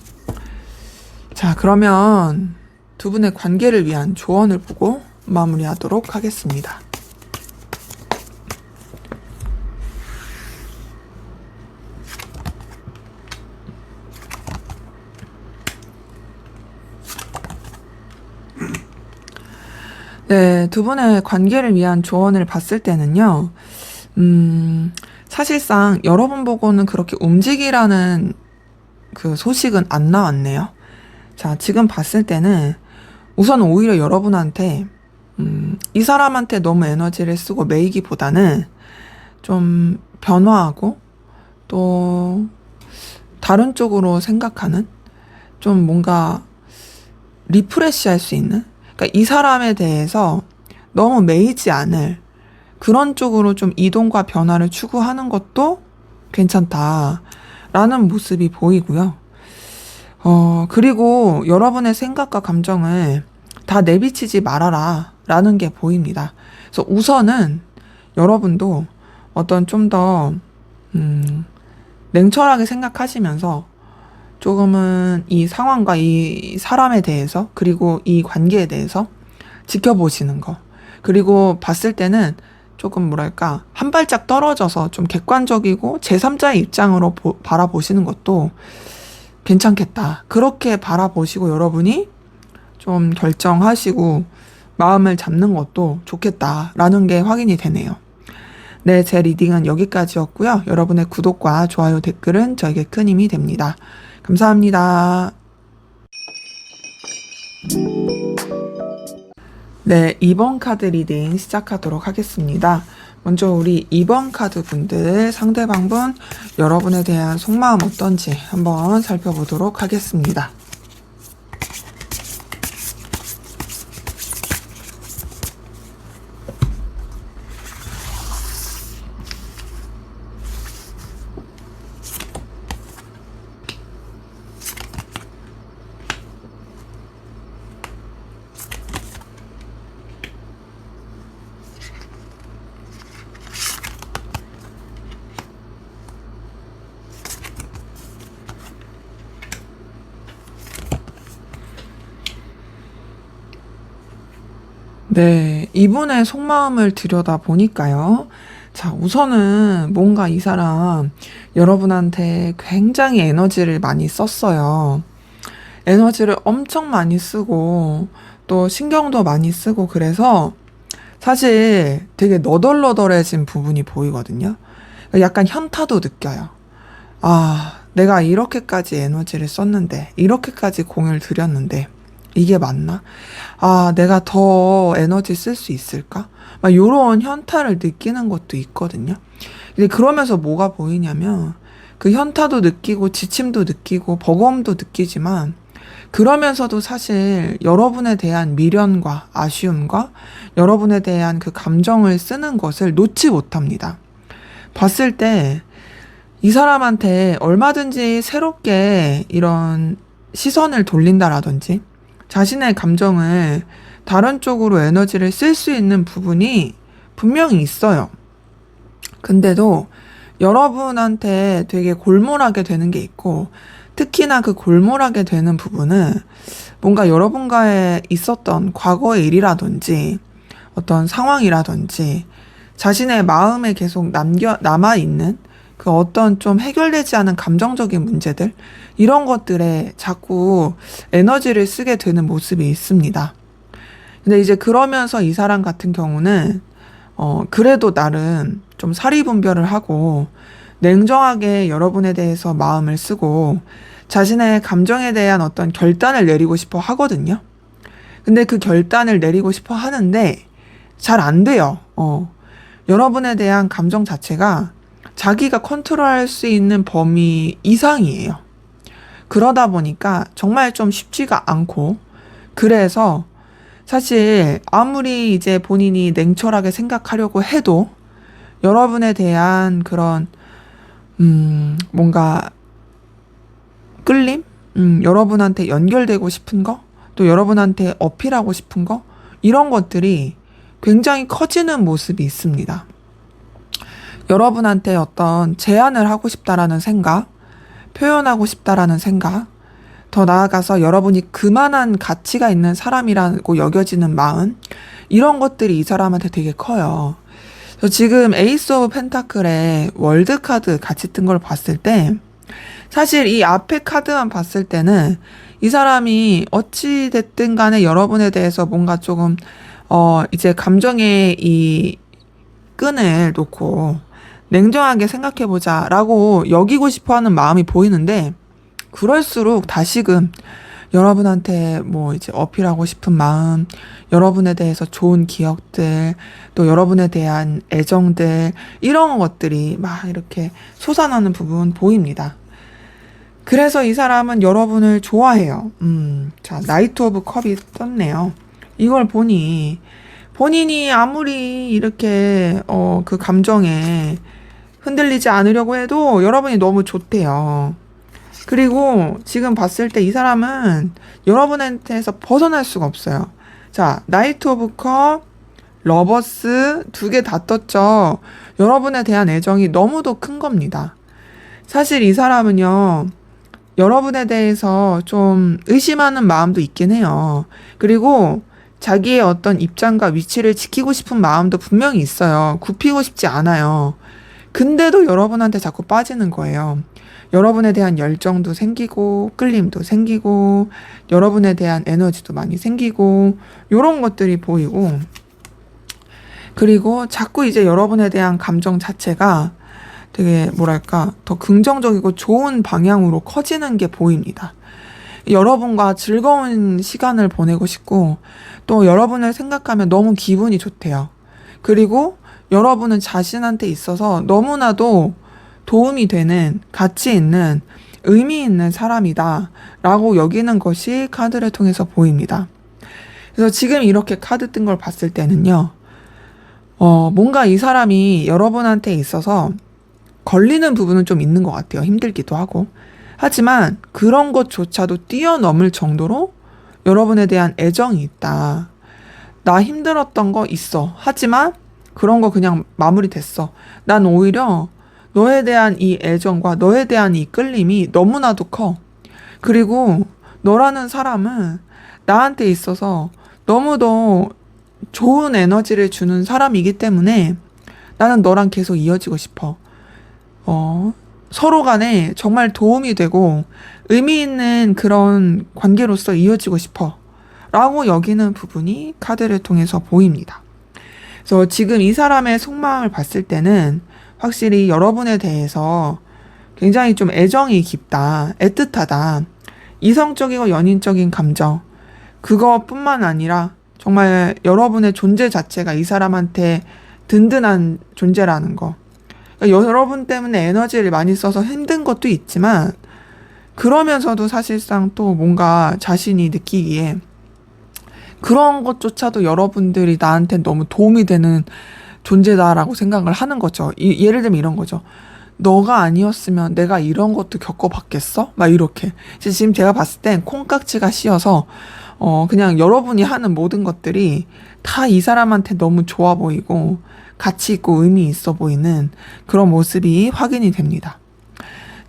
자, 그러면 두 분의 관계를 위한 조언을 보고 마무리하도록 하겠습니다. 네, 두 분의 관계를 위한 조언을 봤을 때는요, 사실상 여러분 보고는 그렇게 움직이라는 그 소식은 안 나왔네요. 자, 지금 봤을 때는 우선 오히려 여러분한테, 이 사람한테 너무 에너지를 쓰고 매이기보다는 좀 변화하고 또 다른 쪽으로 생각하는 좀 뭔가 리프레시 할 수 있는 그러니까 이 사람에 대해서 너무 매이지 않을 그런 쪽으로 좀 이동과 변화를 추구하는 것도 괜찮다라는 모습이 보이고요. 그리고 여러분의 생각과 감정을 다 내비치지 말아라 라는 게 보입니다. 그래서 우선은 여러분도 어떤 좀 더, 냉철하게 생각하시면서 조금은 이 상황과 이 사람에 대해서 그리고 이 관계에 대해서 지켜보시는 거. 그리고 봤을 때는 조금 뭐랄까 한 발짝 떨어져서 좀 객관적이고 제3자의 입장으로 바라보시는 것도 괜찮겠다. 그렇게 바라보시고 여러분이 좀 결정하시고 마음을 잡는 것도 좋겠다라는 게 확인이 되네요. 네, 제 리딩은 여기까지였고요. 여러분의 구독과 좋아요, 댓글은 저에게 큰 힘이 됩니다. 감사합니다. 네, 2번 카드 리딩 시작하도록 하겠습니다. 먼저 우리 2번 카드 분들, 상대방분 여러분에 대한 속마음 어떤지 한번 살펴보도록 하겠습니다. 네, 이분의 속마음을 들여다 보니까요. 자, 우선은 뭔가 이 사람 여러분한테 굉장히 에너지를 많이 썼어요. 에너지를 엄청 많이 쓰고 또 신경도 많이 쓰고 그래서 사실 되게 너덜너덜해진 부분이 보이거든요. 약간 현타도 느껴요. 아, 내가 이렇게까지 에너지를 썼는데, 이렇게까지 공을 들였는데, 이게 맞나? 아, 내가 더 에너지 쓸 수 있을까? 막 요런 현타를 느끼는 것도 있거든요. 근데 그러면서 뭐가 보이냐면, 그 현타도 느끼고, 지침도 느끼고, 버거움도 느끼지만, 그러면서도 사실 여러분에 대한 미련과 아쉬움과 여러분에 대한 그 감정을 쓰는 것을 놓지 못합니다. 봤을 때, 이 사람한테 얼마든지 새롭게 이런 시선을 돌린다라든지 자신의 감정을 다른 쪽으로 에너지를 쓸 수 있는 부분이 분명히 있어요. 근데도 여러분한테 되게 골몰하게 되는 게 있고 특히나 그 골몰하게 되는 부분은 뭔가 여러분과의 있었던 과거의 일이라든지 어떤 상황이라든지 자신의 마음에 계속 남아있는 그 어떤 좀 해결되지 않은 감정적인 문제들 이런 것들에 자꾸 에너지를 쓰게 되는 모습이 있습니다. 근데 이제 그러면서 이 사람 같은 경우는 그래도 나름 좀 사리분별을 하고 냉정하게 여러분에 대해서 마음을 쓰고 자신의 감정에 대한 어떤 결단을 내리고 싶어 하거든요. 근데 그 결단을 내리고 싶어 하는데 잘 안 돼요. 여러분에 대한 감정 자체가 자기가 컨트롤할 수 있는 범위 이상이에요. 그러다 보니까 정말 좀 쉽지가 않고, 그래서 사실 아무리 이제 본인이 냉철하게 생각하려고 해도 여러분에 대한 그런 뭔가 끌림? 여러분한테 연결되고 싶은 거? 또 여러분한테 어필하고 싶은 거? 이런 것들이 굉장히 커지는 모습이 있습니다. 여러분한테 어떤 제안을 하고 싶다라는 생각, 표현하고 싶다라는 생각, 더 나아가서 여러분이 그만한 가치가 있는 사람이라고 여겨지는 마음, 이런 것들이 이 사람한테 되게 커요. 그래서 지금 에이스 오브 펜타클의 월드 카드 같이 뜬 걸 봤을 때, 사실 이 앞에 카드만 봤을 때는 이 사람이 어찌 됐든 간에 여러분에 대해서 뭔가 조금 이제 감정의 이 끈을 놓고 냉정하게 생각해보자 라고 여기고 싶어 하는 마음이 보이는데, 그럴수록 다시금 여러분한테 뭐 이제 어필하고 싶은 마음, 여러분에 대해서 좋은 기억들, 또 여러분에 대한 애정들, 이런 것들이 막 이렇게 솟아나는 부분 보입니다. 그래서 이 사람은 여러분을 좋아해요. 자, 나이트 오브 컵이 떴네요. 이걸 보니 본인이 아무리 이렇게 그 감정에 흔들리지 않으려고 해도 여러분이 너무 좋대요. 그리고 지금 봤을 때 이 사람은 여러분한테서 벗어날 수가 없어요. 자, 나이트 오브 컵, 러버스 두 개 다 떴죠. 여러분에 대한 애정이 너무도 큰 겁니다. 사실 이 사람은요, 여러분에 대해서 좀 의심하는 마음도 있긴 해요. 그리고 자기의 어떤 입장과 위치를 지키고 싶은 마음도 분명히 있어요. 굽히고 싶지 않아요. 근데도 여러분한테 자꾸 빠지는 거예요. 여러분에 대한 열정도 생기고, 끌림도 생기고, 여러분에 대한 에너지도 많이 생기고, 요런 것들이 보이고, 그리고 자꾸 이제 여러분에 대한 감정 자체가 되게 뭐랄까 더 긍정적이고 좋은 방향으로 커지는 게 보입니다. 여러분과 즐거운 시간을 보내고 싶고, 또 여러분을 생각하면 너무 기분이 좋대요. 그리고 여러분은 자신한테 있어서 너무나도 도움이 되는, 가치 있는, 의미 있는 사람이다 라고 여기는 것이 카드를 통해서 보입니다. 그래서 지금 이렇게 카드 뜬 걸 봤을 때는요, 뭔가 이 사람이 여러분한테 있어서 걸리는 부분은 좀 있는 것 같아요. 힘들기도 하고. 하지만 그런 것조차도 뛰어넘을 정도로 여러분에 대한 애정이 있다. 나 힘들었던 거 있어. 하지만 그런 거 그냥 마무리됐어. 난 오히려 너에 대한 이 애정과 너에 대한 이 끌림이 너무나도 커. 그리고 너라는 사람은 나한테 있어서 너무도 좋은 에너지를 주는 사람이기 때문에 나는 너랑 계속 이어지고 싶어. 서로 간에 정말 도움이 되고 의미 있는 그런 관계로서 이어지고 싶어. 라고 여기는 부분이 카드를 통해서 보입니다. 그래서 지금 이 사람의 속마음을 봤을 때는 확실히 여러분에 대해서 굉장히 좀 애정이 깊다, 애틋하다, 이성적이고 연인적인 감정, 그것뿐만 아니라 정말 여러분의 존재 자체가 이 사람한테 든든한 존재라는 거. 그러니까 여러분 때문에 에너지를 많이 써서 힘든 것도 있지만, 그러면서도 사실상 또 뭔가 자신이 느끼기에 그런 것조차도 여러분들이 나한테 너무 도움이 되는 존재다라고 생각을 하는 거죠. 예를 들면 이런 거죠. 너가 아니었으면 내가 이런 것도 겪어봤겠어? 막 이렇게. 지금 제가 봤을 땐 콩깍지가 씌어서 그냥 여러분이 하는 모든 것들이 다 이 사람한테 너무 좋아 보이고 가치 있고 의미 있어 보이는 그런 모습이 확인이 됩니다.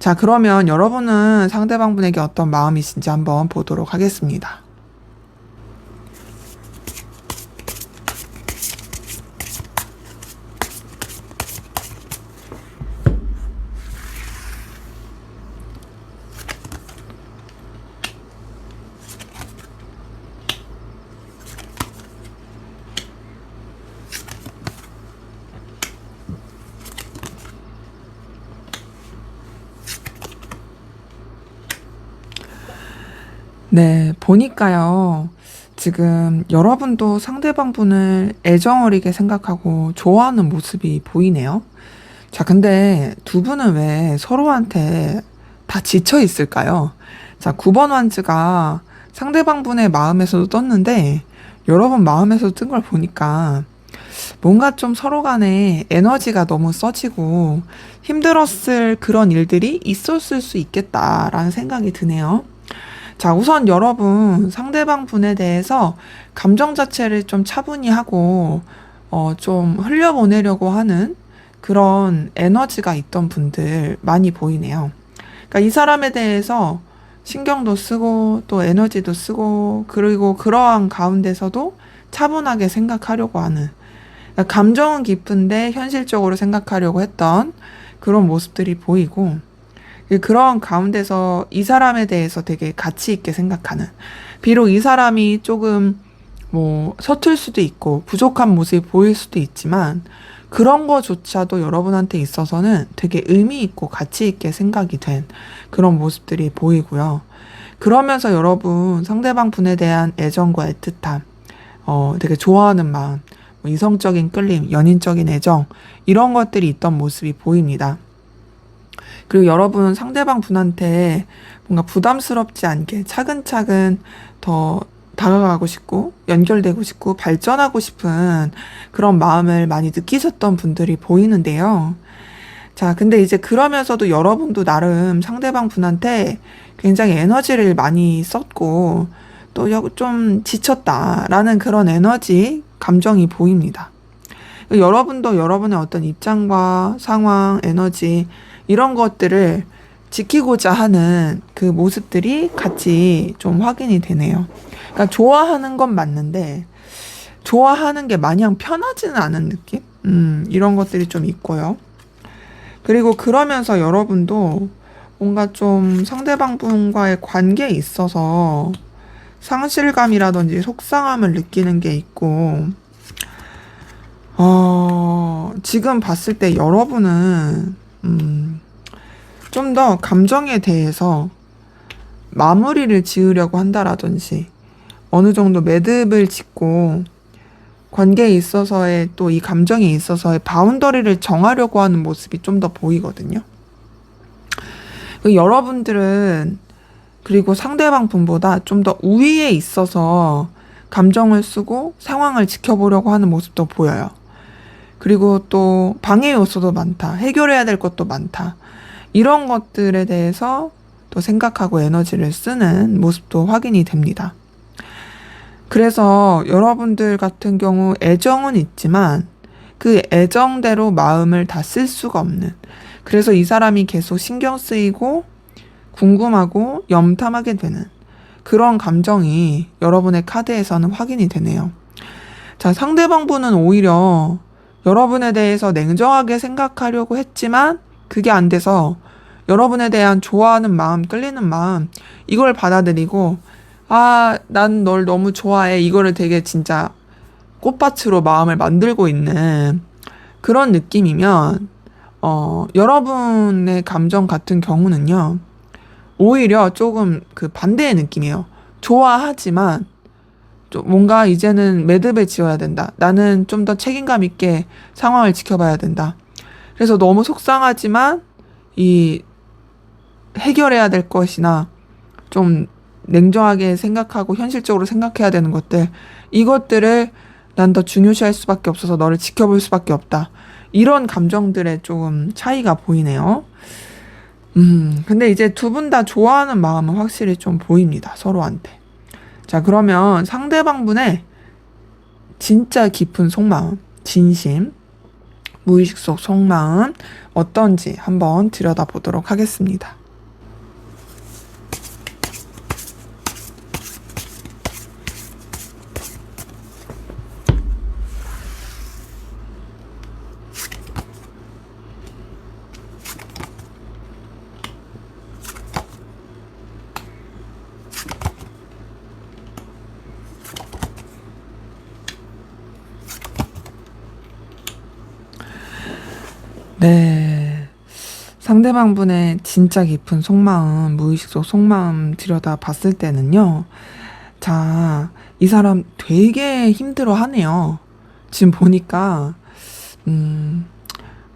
자, 그러면 여러분은 상대방분에게 어떤 마음이신지 한번 보도록 하겠습니다. 네, 보니까요. 지금 여러분도 상대방분을 애정어리게 생각하고 좋아하는 모습이 보이네요. 자, 근데 두 분은 왜 서로한테 다 지쳐 있을까요? 자, 9번 완즈가 상대방 분의 마음에서도 떴는데 여러분 마음에서 뜬 걸 보니까 뭔가 좀 서로 간에 에너지가 너무 써지고 힘들었을 그런 일들이 있었을 수 있겠다라는 생각이 드네요. 자, 우선 여러분 상대방 분에 대해서 감정 자체를 좀 차분히 하고 좀 흘려보내려고 하는 그런 에너지가 있던 분들 많이 보이네요. 그러니까 이 사람에 대해서 신경도 쓰고 또 에너지도 쓰고 그리고 그러한 가운데서도 차분하게 생각하려고 하는 그러니까 감정은 깊은데 현실적으로 생각하려고 했던 그런 모습들이 보이고 그런 가운데서 이 사람에 대해서 되게 가치 있게 생각하는 비록 이 사람이 조금 뭐 서툴 수도 있고 부족한 모습이 보일 수도 있지만 그런 거조차도 여러분한테 있어서는 되게 의미 있고 가치 있게 생각이 된 그런 모습들이 보이고요. 그러면서 여러분 상대방 분에 대한 애정과 애틋함, 되게 좋아하는 마음, 뭐 이성적인 끌림, 연인적인 애정 이런 것들이 있던 모습이 보입니다. 그리고 여러분 상대방 분한테 뭔가 부담스럽지 않게 차근차근 더 다가가고 싶고 연결되고 싶고 발전하고 싶은 그런 마음을 많이 느끼셨던 분들이 보이는데요. 자, 근데 이제 그러면서도 여러분도 나름 상대방 분한테 굉장히 에너지를 많이 썼고 또 좀 지쳤다라는 그런 에너지, 감정이 보입니다. 여러분도 여러분의 어떤 입장과 상황, 에너지 이런 것들을 지키고자 하는 그 모습들이 같이 좀 확인이 되네요. 그러니까 좋아하는 건 맞는데 좋아하는 게 마냥 편하지는 않은 느낌? 이런 것들이 좀 있고요. 그리고 그러면서 여러분도 뭔가 좀 상대방 분과의 관계에 있어서 상실감이라든지 속상함을 느끼는 게 있고, 지금 봤을 때 여러분은, 좀 더 감정에 대해서 마무리를 지으려고 한다라든지, 어느 정도 매듭을 짓고, 관계에 있어서의 또 이 감정에 있어서의 바운더리를 정하려고 하는 모습이 좀 더 보이거든요. 여러분들은 그리고 상대방 분보다 좀 더 우위에 있어서 감정을 쓰고 상황을 지켜보려고 하는 모습도 보여요. 그리고 또 방해 요소도 많다. 해결해야 될 것도 많다. 이런 것들에 대해서 또 생각하고 에너지를 쓰는 모습도 확인이 됩니다. 그래서 여러분들 같은 경우 애정은 있지만 그 애정대로 마음을 다 쓸 수가 없는 그래서 이 사람이 계속 신경 쓰이고 궁금하고 염탐하게 되는 그런 감정이 여러분의 카드에서는 확인이 되네요. 자, 상대방 분은 오히려 여러분에 대해서 냉정하게 생각하려고 했지만 그게 안 돼서 여러분에 대한 좋아하는 마음, 끌리는 마음 이걸 받아들이고 난 널 너무 좋아해. 이거를 되게 진짜 꽃밭으로 마음을 만들고 있는 그런 느낌이면 여러분의 감정 같은 경우는요. 오히려 조금 그 반대의 느낌이에요. 좋아하지만 좀 뭔가 이제는 매듭을 지어야 된다. 나는 좀 더 책임감 있게 상황을 지켜봐야 된다. 그래서 너무 속상하지만 이 해결해야 될 것이나 좀 냉정하게 생각하고 현실적으로 생각해야 되는 것들 이것들을 난 더 중요시할 수밖에 없어서 너를 지켜볼 수밖에 없다. 이런 감정들의 조금 차이가 보이네요. 근데 이제 두 분 다 좋아하는 마음은 확실히 좀 보입니다. 서로한테. 자, 그러면 상대방 분의 진짜 깊은 속마음, 진심, 무의식 속 속마음 어떤지 한번 들여다보도록 하겠습니다. 네. 상대방 분의 진짜 깊은 속마음, 무의식 속 속마음 들여다 봤을 때는요. 자, 이 사람 되게 힘들어 하네요. 지금 보니까,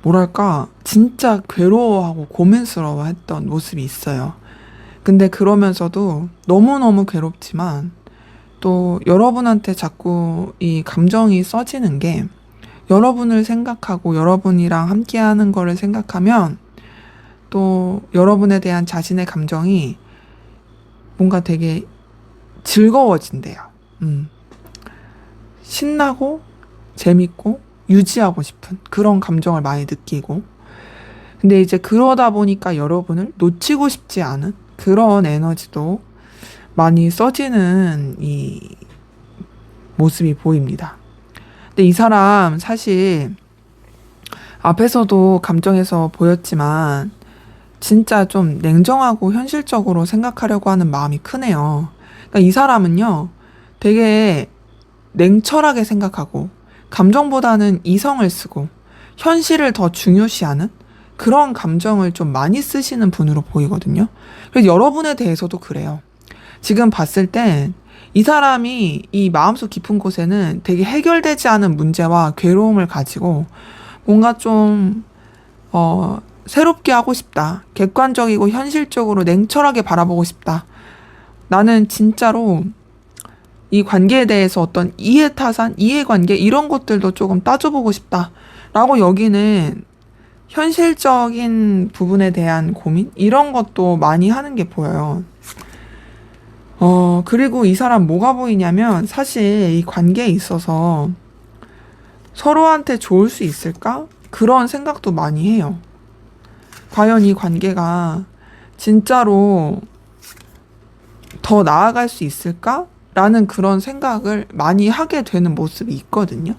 뭐랄까, 진짜 괴로워하고 고민스러워 했던 모습이 있어요. 근데 그러면서도 너무너무 괴롭지만 또 여러분한테 자꾸 이 감정이 써지는 게 여러분을 생각하고 여러분이랑 함께하는 거를 생각하면 또 여러분에 대한 자신의 감정이 뭔가 되게 즐거워진대요. 신나고 재밌고 유지하고 싶은 그런 감정을 많이 느끼고 근데 이제 그러다 보니까 여러분을 놓치고 싶지 않은 그런 에너지도 많이 써지는 이 모습이 보입니다. 근데 이 사람 사실 앞에서도 감정에서 보였지만 진짜 좀 냉정하고 현실적으로 생각하려고 하는 마음이 크네요. 그러니까 이 사람은요, 되게 냉철하게 생각하고 감정보다는 이성을 쓰고 현실을 더 중요시하는 그런 감정을 좀 많이 쓰시는 분으로 보이거든요. 그래서 여러분에 대해서도 그래요. 지금 봤을 땐 이 사람이 이 마음속 깊은 곳에는 되게 해결되지 않은 문제와 괴로움을 가지고 뭔가 좀, 새롭게 하고 싶다. 객관적이고 현실적으로 냉철하게 바라보고 싶다. 나는 진짜로 이 관계에 대해서 어떤 이해타산, 이해관계 이런 것들도 조금 따져보고 싶다. 라고 여기는 현실적인 부분에 대한 고민? 이런 것도 많이 하는 게 보여요. 그리고 이 사람 뭐가 보이냐면 사실 이 관계에 있어서 서로한테 좋을 수 있을까? 그런 생각도 많이 해요. 과연 이 관계가 진짜로 더 나아갈 수 있을까? 라는 그런 생각을 많이 하게 되는 모습이 있거든요.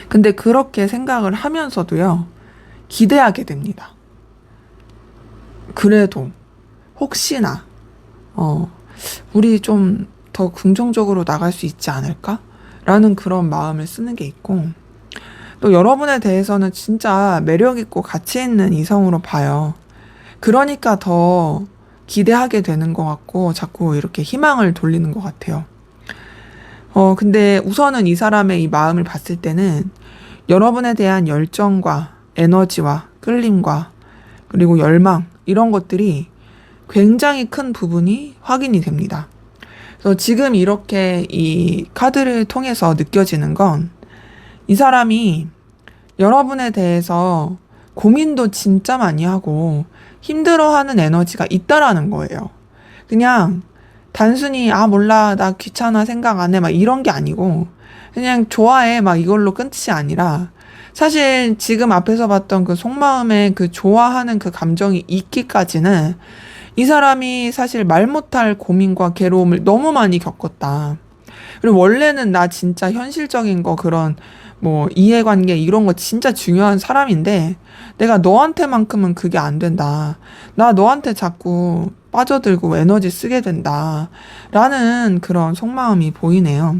근데 그렇게 생각을 하면서도요, 기대하게 됩니다. 그래도, 혹시나, 우리 좀 더 긍정적으로 나갈 수 있지 않을까? 라는 그런 마음을 쓰는 게 있고, 또 여러분에 대해서는 진짜 매력있고 가치있는 이성으로 봐요. 그러니까 더 기대하게 되는 것 같고, 자꾸 이렇게 희망을 돌리는 것 같아요. 근데 우선은 이 사람의 이 마음을 봤을 때는 여러분에 대한 열정과 에너지와 끌림과 그리고 열망, 이런 것들이 굉장히 큰 부분이 확인이 됩니다. 그래서 지금 이렇게 이 카드를 통해서 느껴지는 건 이 사람이 여러분에 대해서 고민도 진짜 많이 하고 힘들어하는 에너지가 있다라는 거예요. 그냥 단순히 몰라 나 귀찮아 생각 안 해 막 이런 게 아니고 그냥 좋아해 막 이걸로 끝이 아니라 사실 지금 앞에서 봤던 그 속마음의 그 좋아하는 그 감정이 있기까지는 이 사람이 사실 말 못할 고민과 괴로움을 너무 많이 겪었다. 그리고 원래는 나 진짜 현실적인 거 그런 뭐 이해관계 이런 거 진짜 중요한 사람인데 내가 너한테만큼은 그게 안 된다. 나 너한테 자꾸 빠져들고 에너지 쓰게 된다. 라는 그런 속마음이 보이네요.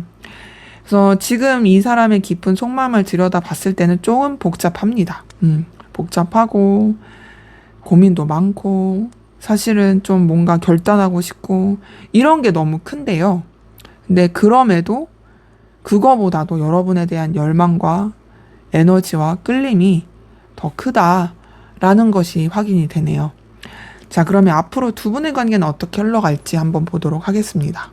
그래서 지금 이 사람의 깊은 속마음을 들여다 봤을 때는 조금 복잡합니다. 복잡하고 고민도 많고 사실은 좀 뭔가 결단하고 싶고 이런 게 너무 큰데요. 근데 그럼에도 그거보다도 여러분에 대한 열망과 에너지와 끌림이 더 크다라는 것이 확인이 되네요. 자, 그러면 앞으로 두 분의 관계는 어떻게 흘러갈지 한번 보도록 하겠습니다.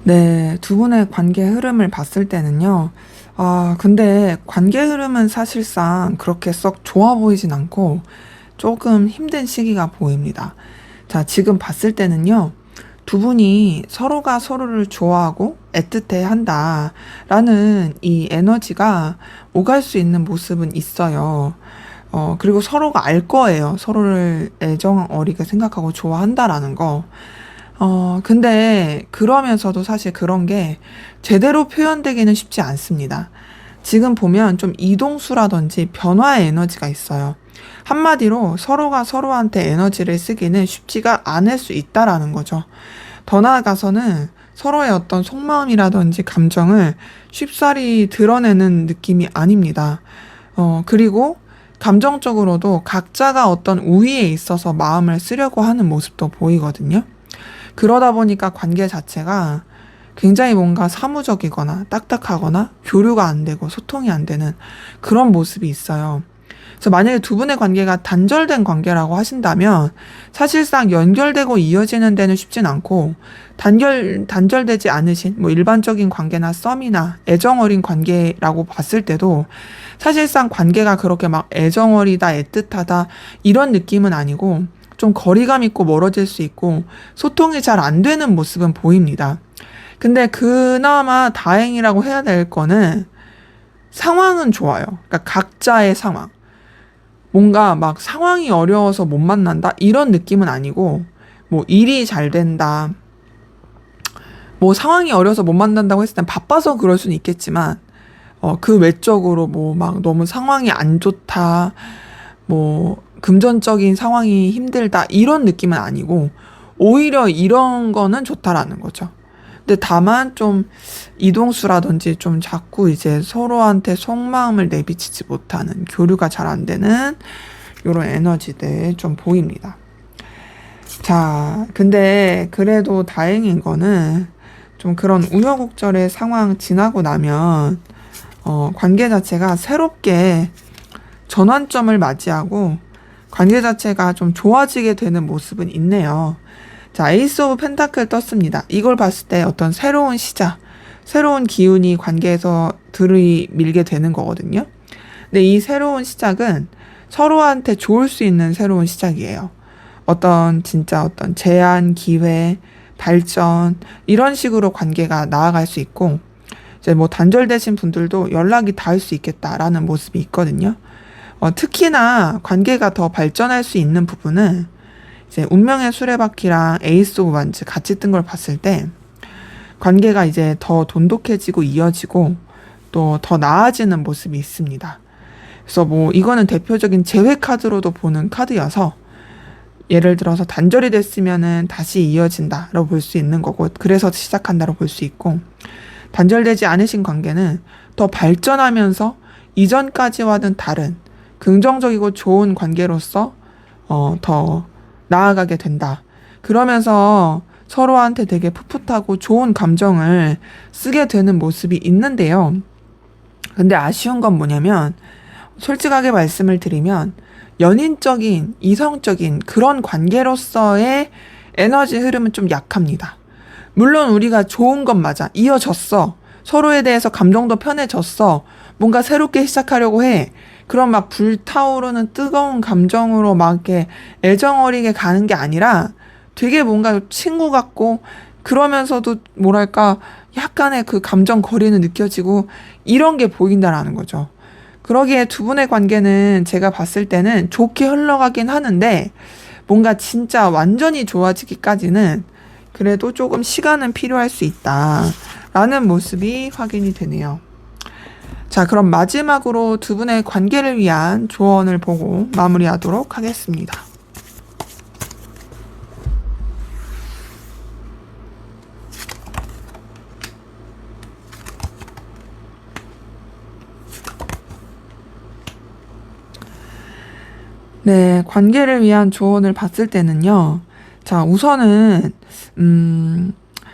네, 두 분의 관계 흐름을 봤을 때는요. 근데 관계 흐름은 사실상 그렇게 썩 좋아 보이진 않고 조금 힘든 시기가 보입니다. 자, 지금 봤을 때는요. 두 분이 서로가 서로를 좋아하고 애틋해 한다라는 이 에너지가 오갈 수 있는 모습은 있어요. 그리고 서로가 알 거예요. 서로를 애정 어리게 생각하고 좋아한다라는 거. 근데 그러면서도 사실 그런 게 제대로 표현되기는 쉽지 않습니다. 지금 보면 좀 이동수라든지 변화의 에너지가 있어요. 한마디로 서로가 서로한테 에너지를 쓰기는 쉽지가 않을 수 있다라는 거죠. 더 나아가서는 서로의 어떤 속마음이라든지 감정을 쉽사리 드러내는 느낌이 아닙니다. 그리고 감정적으로도 각자가 어떤 우위에 있어서 마음을 쓰려고 하는 모습도 보이거든요. 그러다 보니까 관계 자체가 굉장히 뭔가 사무적이거나 딱딱하거나 교류가 안 되고 소통이 안 되는 그런 모습이 있어요. 그래서 만약에 두 분의 관계가 단절된 관계라고 하신다면 사실상 연결되고 이어지는 데는 쉽진 않고 단절되지 않으신 뭐 일반적인 관계나 썸이나 애정어린 관계라고 봤을 때도 사실상 관계가 그렇게 막 애정어리다, 애틋하다 이런 느낌은 아니고 좀 거리감 있고 멀어질 수 있고 소통이 잘 안 되는 모습은 보입니다. 근데 그나마 다행이라고 해야 될 거는 상황은 좋아요. 그러니까 각자의 상황. 뭔가 막 상황이 어려워서 못 만난다? 이런 느낌은 아니고, 뭐 일이 잘 된다. 뭐 상황이 어려워서 못 만난다고 했을 땐 바빠서 그럴 수는 있겠지만, 그 외적으로 뭐 막 너무 상황이 안 좋다. 뭐 금전적인 상황이 힘들다. 이런 느낌은 아니고, 오히려 이런 거는 좋다라는 거죠. 근데 다만 좀 이동수라든지 좀 자꾸 이제 서로한테 속마음을 내비치지 못하는 교류가 잘 안 되는 이런 에너지들 좀 보입니다. 자, 근데 그래도 다행인 거는 좀 그런 우여곡절의 상황 지나고 나면 관계 자체가 새롭게 전환점을 맞이하고 관계 자체가 좀 좋아지게 되는 모습은 있네요. 자, 에이스 오브 펜타클 떴습니다. 이걸 봤을 때 어떤 새로운 시작, 새로운 기운이 관계에서 들이밀게 되는 거거든요. 근데 이 새로운 시작은 서로한테 좋을 수 있는 새로운 시작이에요. 진짜 어떤 제안, 기회, 발전, 이런 식으로 관계가 나아갈 수 있고, 이제 뭐 단절되신 분들도 연락이 닿을 수 있겠다라는 모습이 있거든요. 특히나 관계가 더 발전할 수 있는 부분은 이제 운명의 수레바퀴랑 에이스 오브 완즈 같이 뜬 걸 봤을 때 관계가 이제 더 돈독해지고 이어지고 또 더 나아지는 모습이 있습니다. 그래서 뭐 이거는 대표적인 재회 카드로도 보는 카드여서 예를 들어서 단절이 됐으면은 다시 이어진다라고 볼 수 있는 거고 그래서 시작한다고 볼 수 있고 단절되지 않으신 관계는 더 발전하면서 이전까지와는 다른 긍정적이고 좋은 관계로서 더 나아가게 된다. 그러면서 서로한테 되게 풋풋하고 좋은 감정을 쓰게 되는 모습이 있는데요. 근데 아쉬운 건 뭐냐면 솔직하게 말씀을 드리면 연인적인, 이성적인 그런 관계로서의 에너지 흐름은 좀 약합니다. 물론 우리가 좋은 건 맞아. 이어졌어. 서로에 대해서 감정도 편해졌어. 뭔가 새롭게 시작하려고 해. 그런 막 불타오르는 뜨거운 감정으로 막 이렇게 애정어리게 가는 게 아니라 되게 뭔가 친구 같고 그러면서도 뭐랄까 약간의 그 감정 거리는 느껴지고 이런 게 보인다라는 거죠. 그러기에 두 분의 관계는 제가 봤을 때는 좋게 흘러가긴 하는데 뭔가 진짜 완전히 좋아지기까지는 그래도 조금 시간은 필요할 수 있다라는 모습이 확인이 되네요. 자, 그럼 마지막으로 두 분의 관계를 위한 조언을 보고 마무리하도록 하겠습니다. 네, 관계를 위한 조언을 봤을 때는요. 자, 우선은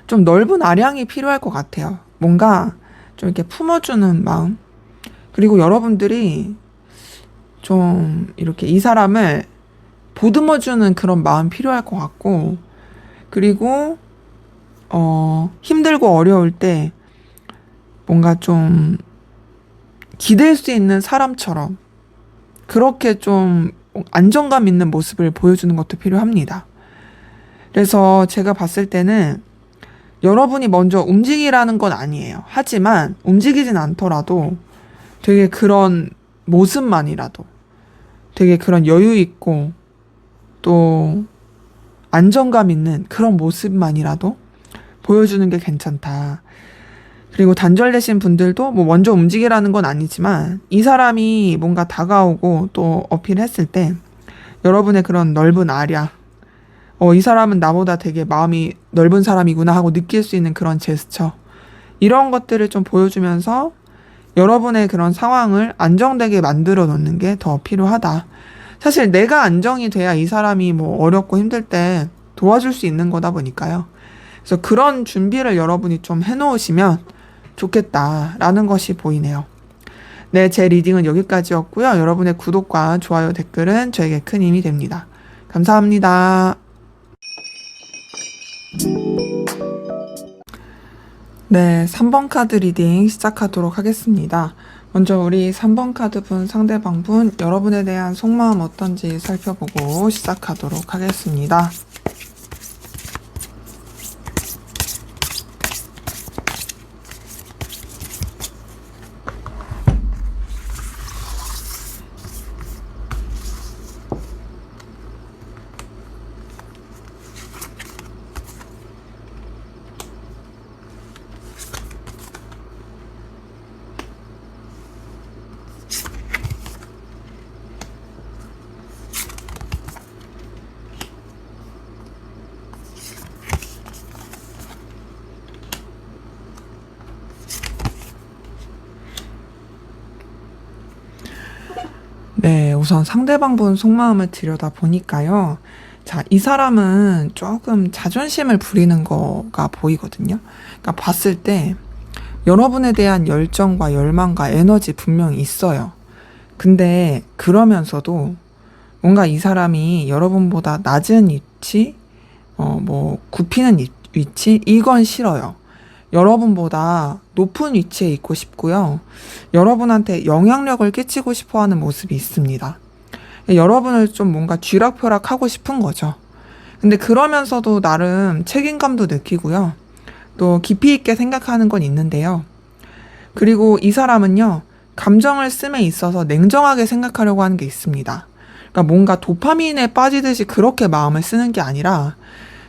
좀 넓은 아량이 필요할 것 같아요. 뭔가 좀 이렇게 품어주는 마음. 그리고 여러분들이 좀 이렇게 이 사람을 보듬어주는 그런 마음 필요할 것 같고, 그리고, 힘들고 어려울 때 뭔가 좀 기댈 수 있는 사람처럼 그렇게 좀 안정감 있는 모습을 보여주는 것도 필요합니다. 그래서 제가 봤을 때는 여러분이 먼저 움직이라는 건 아니에요. 하지만 움직이진 않더라도 되게 그런 모습만이라도 되게 그런 여유 있고 또 안정감 있는 그런 모습만이라도 보여주는 게 괜찮다. 그리고 단절되신 분들도 뭐 먼저 움직이라는 건 아니지만 이 사람이 뭔가 다가오고 또 어필했을 때 여러분의 그런 넓은 아랴, 이 사람은 나보다 되게 마음이 넓은 사람이구나 하고 느낄 수 있는 그런 제스처, 이런 것들을 좀 보여주면서 여러분의 그런 상황을 안정되게 만들어 놓는 게 더 필요하다. 사실 내가 안정이 돼야 이 사람이 뭐 어렵고 힘들 때 도와줄 수 있는 거다 보니까요. 그래서 그런 준비를 여러분이 좀 해놓으시면 좋겠다라는 것이 보이네요. 네, 제 리딩은 여기까지였고요. 여러분의 구독과 좋아요, 댓글은 저에게 큰 힘이 됩니다. 감사합니다. 네, 3번 카드 리딩 시작하도록 하겠습니다. 먼저 우리 3번 카드 분, 상대방 분, 여러분에 대한 속마음 어떤지 살펴보고 시작하도록 하겠습니다. 네, 우선 상대방 분 속마음을 들여다 보니까요. 자, 이 사람은 조금 자존심을 부리는 거가 보이거든요. 그러니까 봤을 때 여러분에 대한 열정과 열망과 에너지 분명히 있어요. 근데 그러면서도 뭔가 이 사람이 여러분보다 낮은 위치, 뭐 굽히는 위치, 이건 싫어요. 여러분보다 높은 위치에 있고 싶고요. 여러분한테 영향력을 끼치고 싶어 하는 모습이 있습니다. 여러분을 좀 뭔가 쥐락펴락하고 싶은 거죠. 근데 그러면서도 나름 책임감도 느끼고요. 또 깊이 있게 생각하는 건 있는데요. 그리고 이 사람은요, 감정을 씀에 있어서 냉정하게 생각하려고 하는 게 있습니다. 그러니까 뭔가 도파민에 빠지듯이 그렇게 마음을 쓰는 게 아니라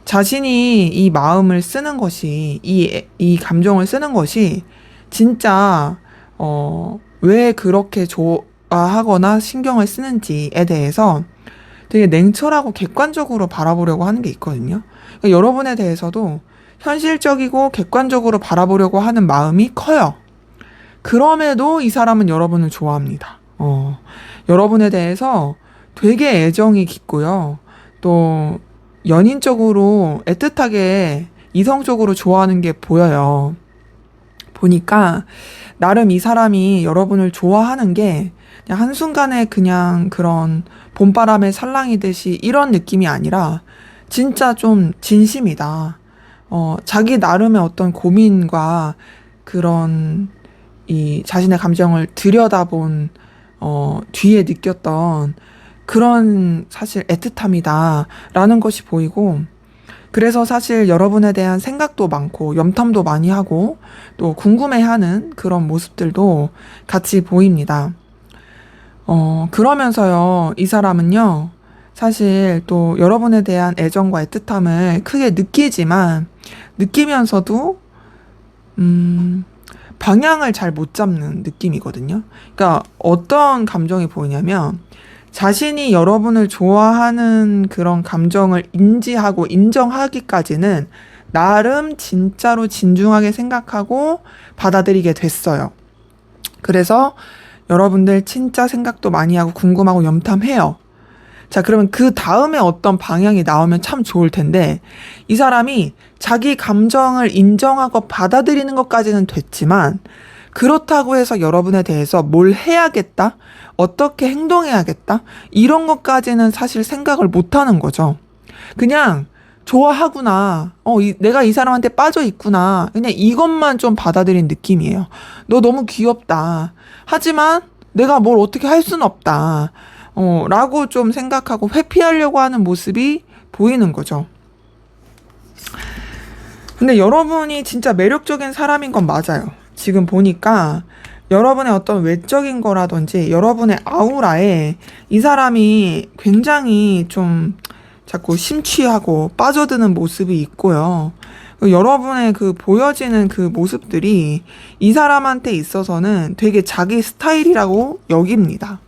자신이 이 마음을 쓰는 것이, 이 감정을 쓰는 것이 진짜, 왜 그렇게 좋아하거나 신경을 쓰는지에 대해서 되게 냉철하고 객관적으로 바라보려고 하는 게 있거든요. 그러니까 여러분에 대해서도 현실적이고 객관적으로 바라보려고 하는 마음이 커요. 그럼에도 이 사람은 여러분을 좋아합니다. 여러분에 대해서 되게 애정이 깊고요. 또 연인적으로 애틋하게 이성적으로 좋아하는 게 보여요. 보니까 나름 이 사람이 여러분을 좋아하는 게 그냥 한순간에 그냥 그런 봄바람에 살랑이듯이 이런 느낌이 아니라 진짜 좀 진심이다. 자기 나름의 어떤 고민과 그런 이 자신의 감정을 들여다본 뒤에 느꼈던 그런 사실 애틋함이다라는 것이 보이고, 그래서 사실 여러분에 대한 생각도 많고 염탐도 많이 하고 또 궁금해하는 그런 모습들도 같이 보입니다. 그러면서요, 이 사람은요, 사실 또 여러분에 대한 애정과 애틋함을 크게 느끼면서도 방향을 잘 못 잡는 느낌이거든요. 그러니까 어떤 감정이 보이냐면, 자신이 여러분을 좋아하는 그런 감정을 인지하고 인정하기까지는 나름 진짜로 진중하게 생각하고 받아들이게 됐어요. 그래서 여러분들 진짜 생각도 많이 하고 궁금하고 염탐해요. 자, 그러면 그 다음에 어떤 방향이 나오면 참 좋을 텐데, 이 사람이 자기 감정을 인정하고 받아들이는 것까지는 됐지만, 그렇다고 해서 여러분에 대해서 뭘 해야겠다? 어떻게 행동해야겠다? 이런 것까지는 사실 생각을 못 하는 거죠. 그냥 좋아하구나. 내가 이 사람한테 빠져 있구나. 그냥 이것만 좀 받아들인 느낌이에요. 너 너무 귀엽다. 하지만 내가 뭘 어떻게 할 수는 없다. 라고 좀 생각하고 회피하려고 하는 모습이 보이는 거죠. 근데 여러분이 진짜 매력적인 사람인 건 맞아요. 지금 보니까 여러분의 어떤 외적인 거라든지 여러분의 아우라에 이 사람이 굉장히 좀 자꾸 심취하고 빠져드는 모습이 있고요. 여러분의 그 보여지는 그 모습들이 이 사람한테 있어서는 되게 자기 스타일이라고 여깁니다.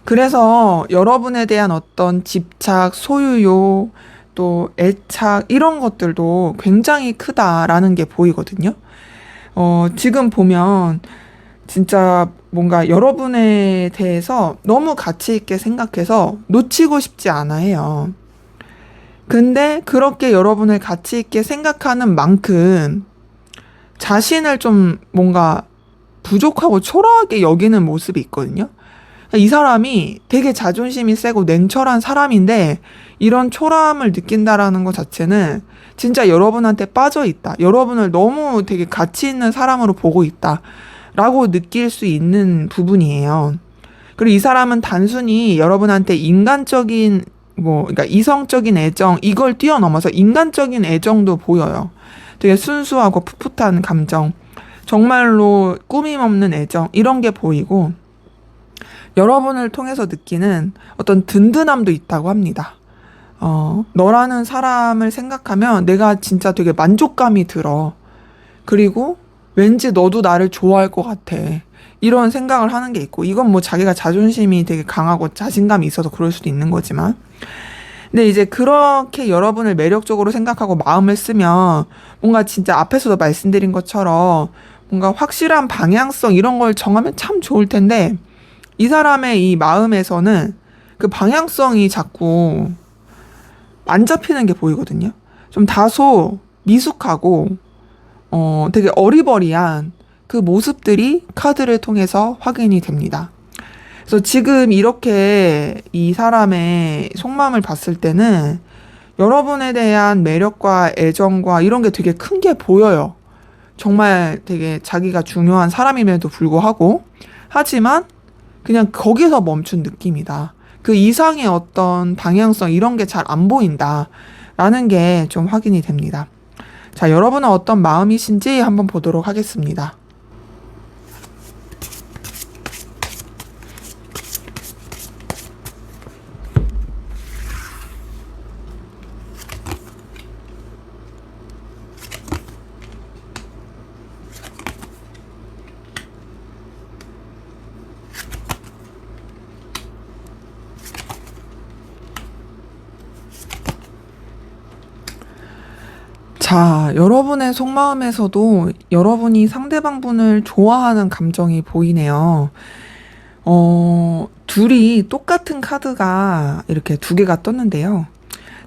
그래서 여러분에 대한 어떤 집착, 소유욕, 또 애착 이런 것들도 굉장히 크다라는 게 보이거든요. 지금 보면 진짜 뭔가 여러분에 대해서 너무 가치 있게 생각해서 놓치고 싶지 않아 해요. 근데 그렇게 여러분을 가치 있게 생각하는 만큼 자신을 좀 뭔가 부족하고 초라하게 여기는 모습이 있거든요. 이 사람이 되게 자존심이 세고 냉철한 사람인데 이런 초라함을 느낀다라는 것 자체는 진짜 여러분한테 빠져 있다. 여러분을 너무 되게 가치 있는 사람으로 보고 있다. 라고 느낄 수 있는 부분이에요. 그리고 이 사람은 단순히 여러분한테 인간적인 그러니까 이성적인 애정, 이걸 뛰어넘어서 인간적인 애정도 보여요. 되게 순수하고 풋풋한 감정, 정말로 꾸밈 없는 애정, 이런 게 보이고, 여러분을 통해서 느끼는 어떤 든든함도 있다고 합니다. 너라는 사람을 생각하면 내가 진짜 되게 만족감이 들어. 그리고 왠지 너도 나를 좋아할 것 같아. 이런 생각을 하는 게 있고, 이건 뭐 자기가 자존심이 되게 강하고 자신감이 있어서 그럴 수도 있는 거지만, 근데 이제 그렇게 여러분을 매력적으로 생각하고 마음을 쓰면 뭔가 진짜 앞에서도 말씀드린 것처럼 뭔가 확실한 방향성 이런 걸 정하면 참 좋을 텐데, 이 사람의 이 마음에서는 그 방향성이 자꾸 안 잡히는 게 보이거든요. 좀 다소 미숙하고 되게 어리버리한 그 모습들이 카드를 통해서 확인이 됩니다. 그래서 지금 이렇게 이 사람의 속마음을 봤을 때는 여러분에 대한 매력과 애정과 이런 게 되게 큰 게 보여요. 정말 되게 자기가 중요한 사람임에도 불구하고, 하지만 그냥 거기서 멈춘 느낌이다. 그 이상의 어떤 방향성 이런 게 잘 안 보인다 라는 게 좀 확인이 됩니다. 자, 여러분은 어떤 마음이신지 한번 보도록 하겠습니다. 자, 여러분의 속마음에서도 여러분이 상대방 분을 좋아하는 감정이 보이네요. 둘이 똑같은 카드가 이렇게 두 개가 떴는데요.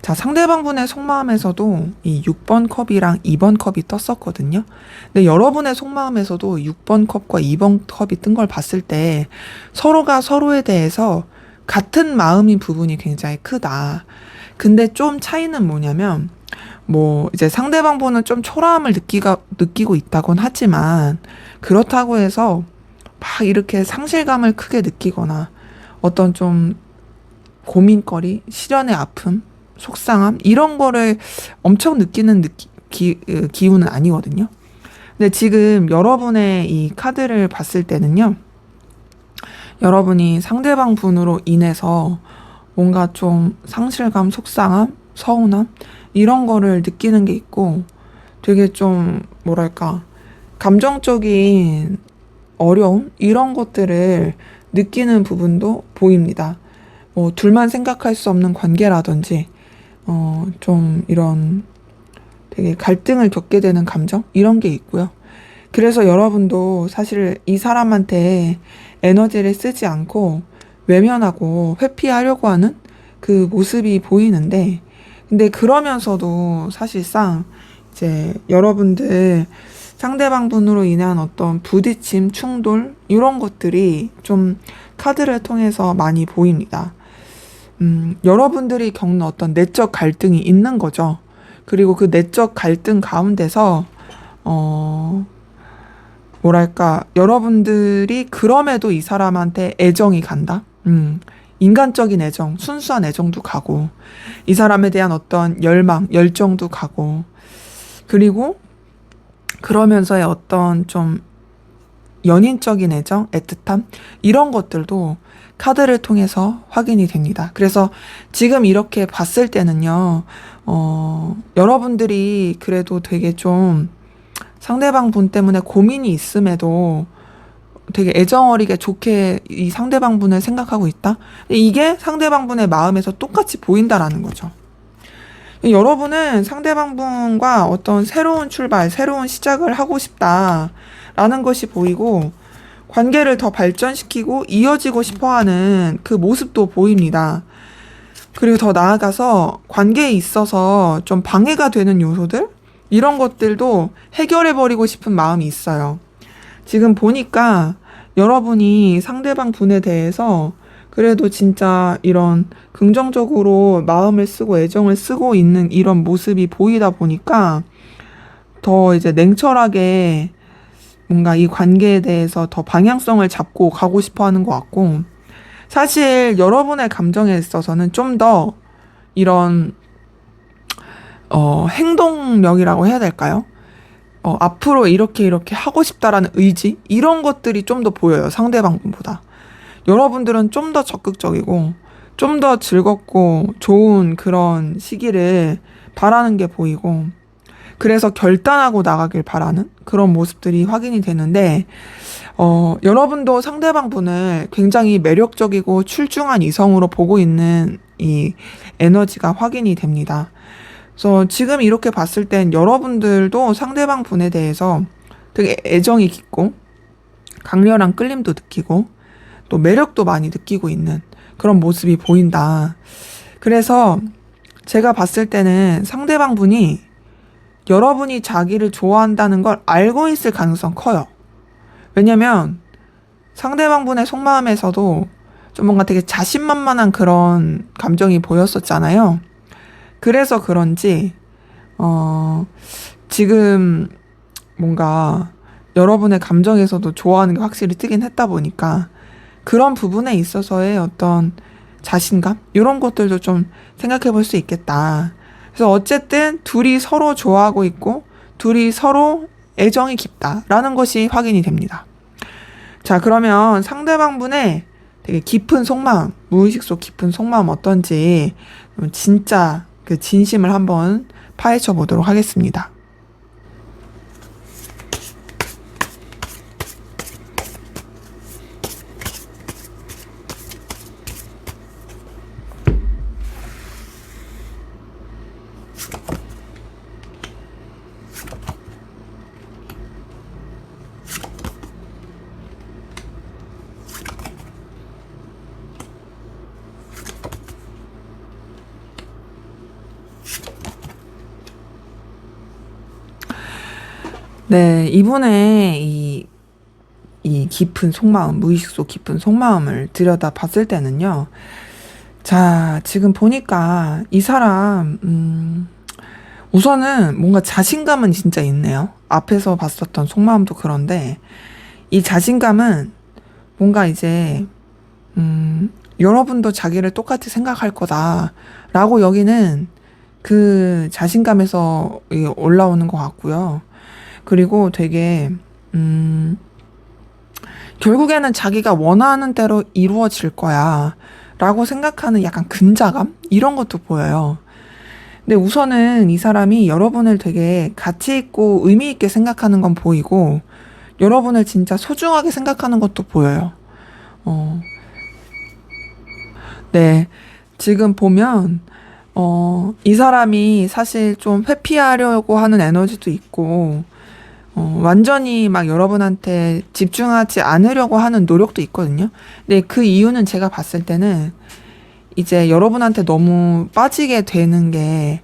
자, 상대방 분의 속마음에서도 이 6번 컵이랑 2번 컵이 떴었거든요. 근데 여러분의 속마음에서도 6번 컵과 2번 컵이 뜬 걸 봤을 때 서로가 서로에 대해서 같은 마음인 부분이 굉장히 크다. 근데 좀 차이는 뭐냐면, 뭐 이제 상대방 분은 좀 초라함을 느끼고 있다곤 하지만, 그렇다고 해서 막 이렇게 상실감을 크게 느끼거나 어떤 좀 고민거리, 시련의 아픔, 속상함 이런 거를 엄청 느끼는 기운은 아니거든요. 근데 지금 여러분의 이 카드를 봤을 때는요, 여러분이 상대방 분으로 인해서 뭔가 좀 상실감, 속상함, 서운함 이런 거를 느끼는 게 있고, 되게 좀 뭐랄까 감정적인 어려움 이런 것들을 느끼는 부분도 보입니다. 뭐 둘만 생각할 수 없는 관계라든지 좀 이런 되게 갈등을 겪게 되는 감정 이런 게 있고요. 그래서 여러분도 사실 이 사람한테 에너지를 쓰지 않고 외면하고 회피하려고 하는 그 모습이 보이는데, 근데 그러면서도 사실상 이제 여러분들 상대방 분으로 인한 어떤 부딪힘, 충돌 이런 것들이 좀 카드를 통해서 많이 보입니다. 여러분들이 겪는 어떤 내적 갈등이 있는 거죠. 그리고 그 내적 갈등 가운데서 뭐랄까 여러분들이 그럼에도 이 사람한테 애정이 간다. 인간적인 애정, 순수한 애정도 가고, 이 사람에 대한 어떤 열망, 열정도 가고, 그리고 그러면서의 어떤 좀 연인적인 애정, 애틋함 이런 것들도 카드를 통해서 확인이 됩니다. 그래서 지금 이렇게 봤을 때는요, 여러분들이 그래도 되게 좀 상대방 분 때문에 고민이 있음에도 되게 애정어리게 좋게 이 상대방 분을 생각하고 있다? 이게 상대방 분의 마음에서 똑같이 보인다라는 거죠. 여러분은 상대방 분과 어떤 새로운 출발, 새로운 시작을 하고 싶다라는 것이 보이고, 관계를 더 발전시키고 이어지고 싶어 하는 그 모습도 보입니다. 그리고 더 나아가서 관계에 있어서 좀 방해가 되는 요소들? 이런 것들도 해결해버리고 싶은 마음이 있어요. 지금 보니까 여러분이 상대방 분에 대해서 그래도 진짜 이런 긍정적으로 마음을 쓰고 애정을 쓰고 있는 이런 모습이 보이다 보니까 더 이제 냉철하게 뭔가 이 관계에 대해서 더 방향성을 잡고 가고 싶어 하는 것 같고, 사실 여러분의 감정에 있어서는 좀 더 이런 행동력이라고 해야 될까요? 앞으로 이렇게 하고 싶다라는 의지 이런 것들이 좀 더 보여요, 상대방분보다. 여러분들은 좀 더 적극적이고 좀 더 즐겁고 좋은 그런 시기를 바라는 게 보이고, 그래서 결단하고 나가길 바라는 그런 모습들이 확인이 되는데, 여러분도 상대방 분을 굉장히 매력적이고 출중한 이성으로 보고 있는 이 에너지가 확인이 됩니다. 그래서 지금 이렇게 봤을 땐 여러분들도 상대방 분에 대해서 되게 애정이 깊고 강렬한 끌림도 느끼고 또 매력도 많이 느끼고 있는 그런 모습이 보인다. 그래서 제가 봤을 때는 상대방 분이 여러분이 자기를 좋아한다는 걸 알고 있을 가능성 커요. 왜냐면 상대방 분의 속마음에서도 좀 뭔가 되게 자신만만한 그런 감정이 보였었잖아요. 그래서 그런지 지금 뭔가 여러분의 감정에서도 좋아하는 게 확실히 뜨긴 했다 보니까 그런 부분에 있어서의 어떤 자신감? 이런 것들도 좀 생각해 볼 수 있겠다. 그래서 어쨌든 둘이 서로 좋아하고 있고 둘이 서로 애정이 깊다라는 것이 확인이 됩니다. 자, 그러면 상대방 분의 되게 깊은 속마음, 무의식 속 깊은 속마음 어떤지 진짜 그 진심을 한번 파헤쳐 보도록 하겠습니다. 네, 이분의 이 깊은 속마음, 무의식 속 깊은 속마음을 들여다 봤을 때는요. 자, 지금 보니까 이 사람, 우선은 뭔가 자신감은 진짜 있네요. 앞에서 봤었던 속마음도 그런데, 이 자신감은 뭔가 이제, 여러분도 자기를 똑같이 생각할 거다라고 여기는 그 자신감에서 올라오는 것 같고요. 그리고 되게, 결국에는 자기가 원하는 대로 이루어질 거야 라고 생각하는 약간 근자감? 이런 것도 보여요. 근데 우선은 이 사람이 여러분을 되게 가치 있고 의미 있게 생각하는 건 보이고, 여러분을 진짜 소중하게 생각하는 것도 보여요. 네. 지금 보면, 이 사람이 사실 좀 회피하려고 하는 에너지도 있고, 완전히 막 여러분한테 집중하지 않으려고 하는 노력도 있거든요. 근데 그 이유는 제가 봤을 때는 이제 여러분한테 너무 빠지게 되는 게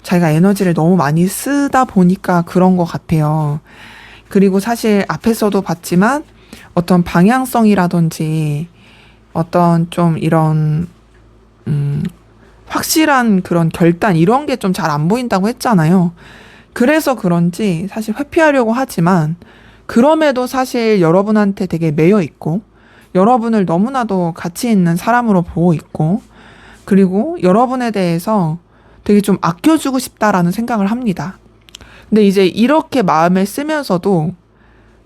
자기가 에너지를 너무 많이 쓰다 보니까 그런 것 같아요. 그리고 사실 앞에서도 봤지만 어떤 방향성이라든지 어떤 좀 이런, 확실한 그런 결단 이런 게 좀 잘 안 보인다고 했잖아요. 그래서 그런지 사실 회피하려고 하지만 그럼에도 사실 여러분한테 되게 매여 있고 여러분을 너무나도 가치 있는 사람으로 보고 있고 그리고 여러분에 대해서 되게 좀 아껴주고 싶다라는 생각을 합니다. 근데 이제 이렇게 마음을 쓰면서도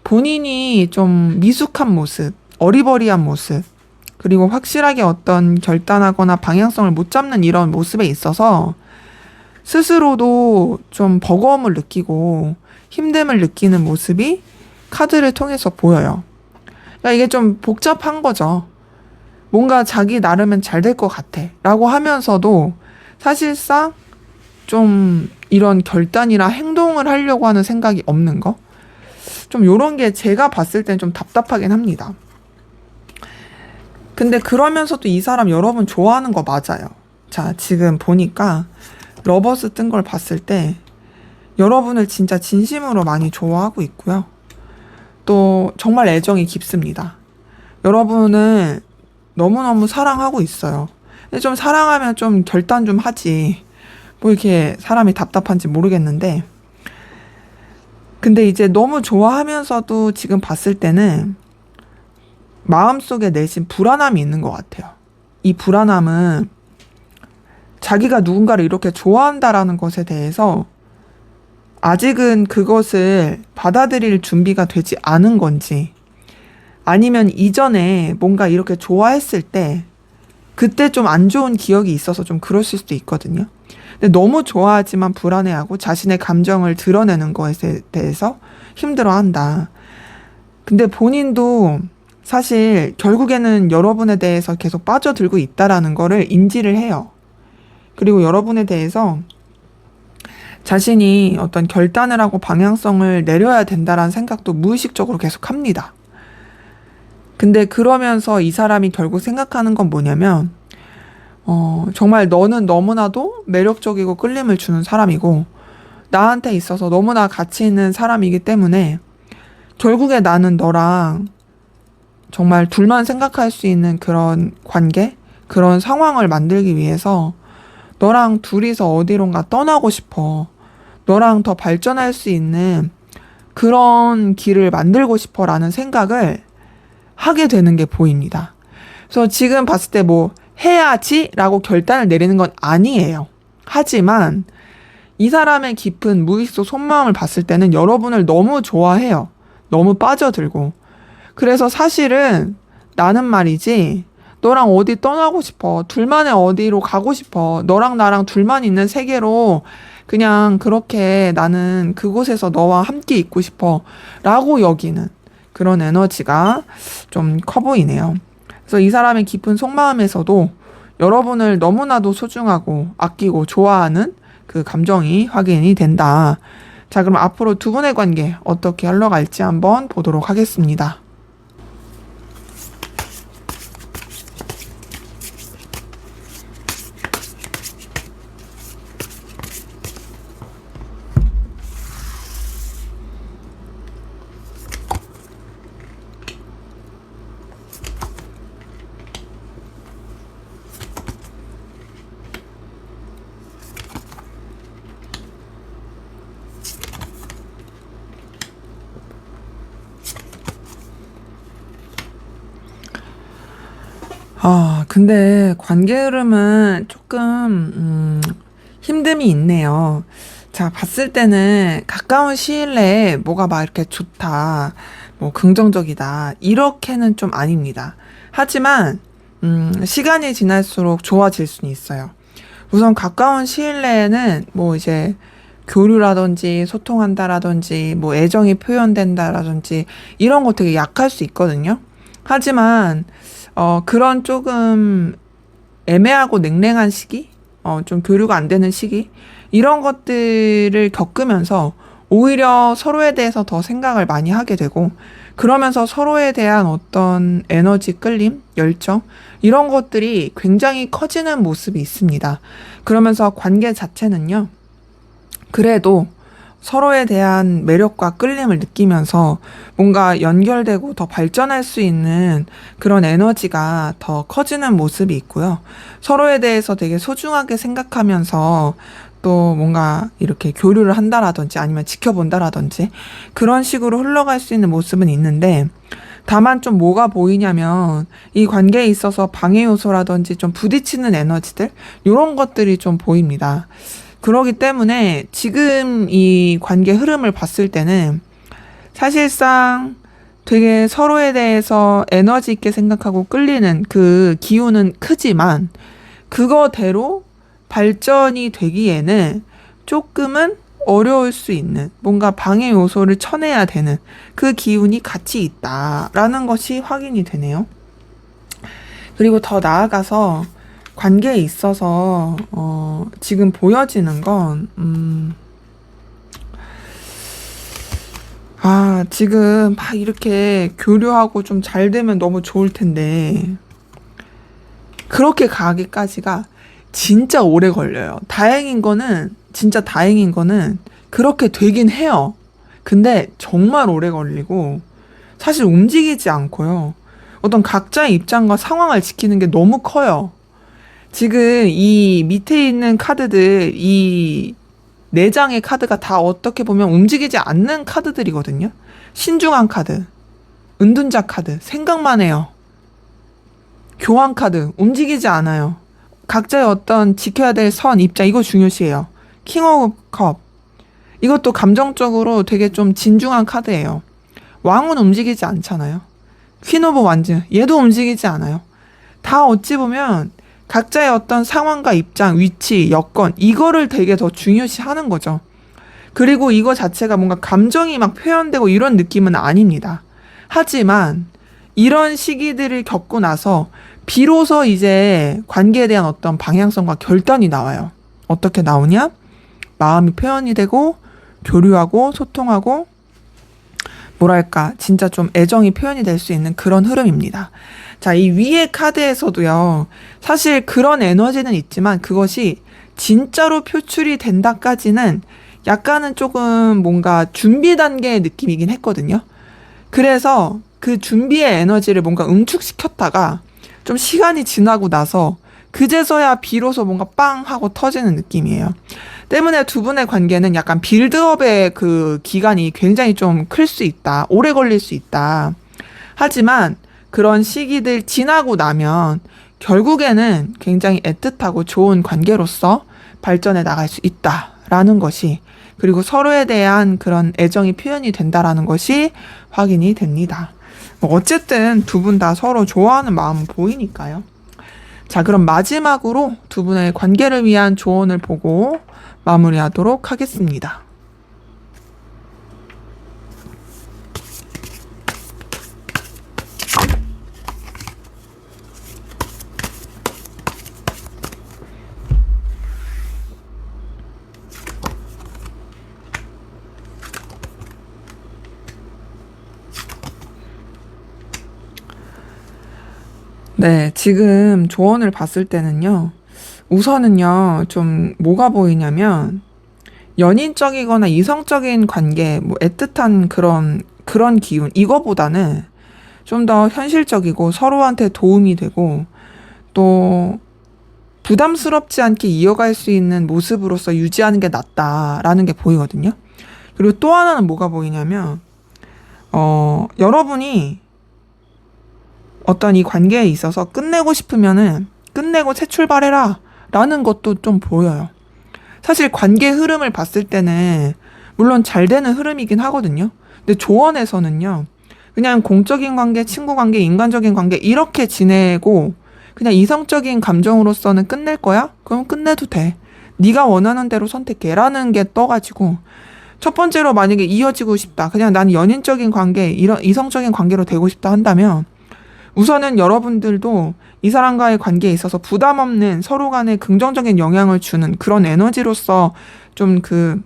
본인이 좀 미숙한 모습, 어리버리한 모습, 그리고 확실하게 어떤 결단하거나 방향성을 못 잡는 이런 모습에 있어서 스스로도 좀 버거움을 느끼고 힘듦을 느끼는 모습이 카드를 통해서 보여요. 그러니까 이게 좀 복잡한 거죠. 뭔가 자기 나름은 잘 될 것 같아 라고 하면서도 사실상 좀 이런 결단이나 행동을 하려고 하는 생각이 없는 거? 좀 요런 게 제가 봤을 땐 좀 답답하긴 합니다. 근데 그러면서도 이 사람 여러분 좋아하는 거 맞아요. 자, 지금 보니까 러버스 뜬 걸 봤을 때 여러분을 진짜 진심으로 많이 좋아하고 있고요. 또 정말 애정이 깊습니다. 여러분을 너무너무 사랑하고 있어요. 근데 좀 사랑하면 좀 결단 좀 하지. 뭐 이렇게 사람이 답답한지 모르겠는데. 근데 이제 너무 좋아하면서도 지금 봤을 때는 마음속에 내심 불안함이 있는 것 같아요. 이 불안함은 자기가 누군가를 이렇게 좋아한다라는 것에 대해서 아직은 그것을 받아들일 준비가 되지 않은 건지, 아니면 이전에 뭔가 이렇게 좋아했을 때 그때 좀 안 좋은 기억이 있어서 좀 그러실 수도 있거든요. 근데 너무 좋아하지만 불안해하고 자신의 감정을 드러내는 것에 대해서 힘들어한다. 근데 본인도 사실 결국에는 여러분에 대해서 계속 빠져들고 있다라는 거를 인지를 해요. 그리고 여러분에 대해서 자신이 어떤 결단을 하고 방향성을 내려야 된다라는 생각도 무의식적으로 계속 합니다. 근데 그러면서 이 사람이 결국 생각하는 건 뭐냐면, 정말 너는 너무나도 매력적이고 끌림을 주는 사람이고, 나한테 있어서 너무나 가치 있는 사람이기 때문에, 결국에 나는 너랑 정말 둘만 생각할 수 있는 그런 관계, 그런 상황을 만들기 위해서 너랑 둘이서 어디론가 떠나고 싶어. 너랑 더 발전할 수 있는 그런 길을 만들고 싶어 라는 생각을 하게 되는 게 보입니다. 그래서 지금 봤을 때 뭐 해야지 라고 결단을 내리는 건 아니에요. 하지만 이 사람의 깊은 무의식 속마음을 봤을 때는 여러분을 너무 좋아해요. 너무 빠져들고. 그래서 사실은 나는 말이지 너랑 어디 떠나고 싶어. 둘만의 어디로 가고 싶어. 너랑 나랑 둘만 있는 세계로 그냥 그렇게 나는 그곳에서 너와 함께 있고 싶어. 라고 여기는 그런 에너지가 좀 커 보이네요. 그래서 이 사람의 깊은 속마음에서도 여러분을 너무나도 소중하고 아끼고 좋아하는 그 감정이 확인이 된다. 자, 그럼 앞으로 두 분의 관계 어떻게 흘러갈지 한번 보도록 하겠습니다. 근데 관계 흐름은 조금, 힘듦이 있네요. 자, 봤을 때는 가까운 시일 내에 뭐가 막 이렇게 좋다, 뭐 긍정적이다, 이렇게는 좀 아닙니다. 하지만, 시간이 지날수록 좋아질 수는 있어요. 우선 가까운 시일 내에는 뭐 이제 교류라든지 소통한다라든지 뭐 애정이 표현된다라든지 이런 거 되게 약할 수 있거든요. 하지만 그런 조금 애매하고 냉랭한 시기, 좀 교류가 안 되는 시기, 이런 것들을 겪으면서 오히려 서로에 대해서 더 생각을 많이 하게 되고, 그러면서 서로에 대한 어떤 에너지 끌림, 열정, 이런 것들이 굉장히 커지는 모습이 있습니다. 그러면서 관계 자체는요, 그래도 서로에 대한 매력과 끌림을 느끼면서 뭔가 연결되고 더 발전할 수 있는 그런 에너지가 더 커지는 모습이 있고요. 서로에 대해서 되게 소중하게 생각하면서 또 뭔가 이렇게 교류를 한다라든지 아니면 지켜본다라든지 그런 식으로 흘러갈 수 있는 모습은 있는데, 다만 좀 뭐가 보이냐면 이 관계에 있어서 방해 요소라든지 좀 부딪히는 에너지들, 이런 것들이 좀 보입니다. 그러기 때문에 지금 이 관계 흐름을 봤을 때는 사실상 되게 서로에 대해서 에너지 있게 생각하고 끌리는 그 기운은 크지만 그거대로 발전이 되기에는 조금은 어려울 수 있는 뭔가 방해 요소를 쳐내야 되는 그 기운이 같이 있다라는 것이 확인이 되네요. 그리고 더 나아가서 관계에 있어서 지금 보여지는 건 지금 막 이렇게 교류하고 좀 잘 되면 너무 좋을 텐데 그렇게 가기까지가 진짜 오래 걸려요. 진짜 다행인 거는 그렇게 되긴 해요. 근데 정말 오래 걸리고 사실 움직이지 않고요. 어떤 각자의 입장과 상황을 지키는 게 너무 커요. 지금 이 밑에 있는 카드들, 이 4장의 카드가 다 어떻게 보면 움직이지 않는 카드들이거든요. 신중한 카드, 은둔자 카드, 생각만 해요. 교황 카드, 움직이지 않아요. 각자의 어떤 지켜야 될 선, 입장, 이거 중요시해요. 킹 오브 컵. 이것도 감정적으로 되게 좀 진중한 카드예요. 왕은 움직이지 않잖아요. 퀸 오브 완즈, 얘도 움직이지 않아요. 다 어찌 보면 각자의 어떤 상황과 입장, 위치, 여건, 이거를 되게 더 중요시 하는 거죠. 그리고 이거 자체가 뭔가 감정이 막 표현되고 이런 느낌은 아닙니다. 하지만 이런 시기들을 겪고 나서 비로소 이제 관계에 대한 어떤 방향성과 결단이 나와요. 어떻게 나오냐? 마음이 표현이 되고 교류하고 소통하고 뭐랄까 진짜 좀 애정이 표현이 될 수 있는 그런 흐름입니다. 자, 이 위의 카드에서도요. 사실 그런 에너지는 있지만 그것이 진짜로 표출이 된다까지는 약간은 조금 뭔가 준비 단계의 느낌이긴 했거든요. 그래서 그 준비의 에너지를 뭔가 응축시켰다가 좀 시간이 지나고 나서 그제서야 비로소 뭔가 빵 하고 터지는 느낌이에요. 때문에 두 분의 관계는 약간 빌드업의 그 기간이 굉장히 좀 클 수 있다. 오래 걸릴 수 있다. 하지만 그런 시기들 지나고 나면 결국에는 굉장히 애틋하고 좋은 관계로서 발전해 나갈 수 있다라는 것이, 그리고 서로에 대한 그런 애정이 표현이 된다라는 것이 확인이 됩니다. 어쨌든 두 분 다 서로 좋아하는 마음은 보이니까요. 자, 그럼 마지막으로 두 분의 관계를 위한 조언을 보고 마무리하도록 하겠습니다. 네, 지금 조언을 봤을 때는요, 우선은요, 좀 뭐가 보이냐면, 연인적이거나 이성적인 관계, 뭐 애틋한 그런 기운, 이거보다는 좀 더 현실적이고 서로한테 도움이 되고, 또 부담스럽지 않게 이어갈 수 있는 모습으로서 유지하는 게 낫다라는 게 보이거든요. 그리고 또 하나는 뭐가 보이냐면, 여러분이 어떤 이 관계에 있어서 끝내고 싶으면은 끝내고 새 출발해라 라는 것도 좀 보여요. 사실 관계 흐름을 봤을 때는 물론 잘 되는 흐름이긴 하거든요. 근데 조언에서는요, 그냥 공적인 관계, 친구 관계, 인간적인 관계 이렇게 지내고 그냥 이성적인 감정으로서는 끝낼 거야? 그럼 끝내도 돼. 네가 원하는 대로 선택해 라는 게 떠가지고, 첫 번째로 만약에 이어지고 싶다, 그냥 난 연인적인 관계, 이런 이성적인 관계로 되고 싶다 한다면 우선은 여러분들도 이 사람과의 관계에 있어서 부담 없는 서로 간에 긍정적인 영향을 주는 그런 에너지로서 좀 그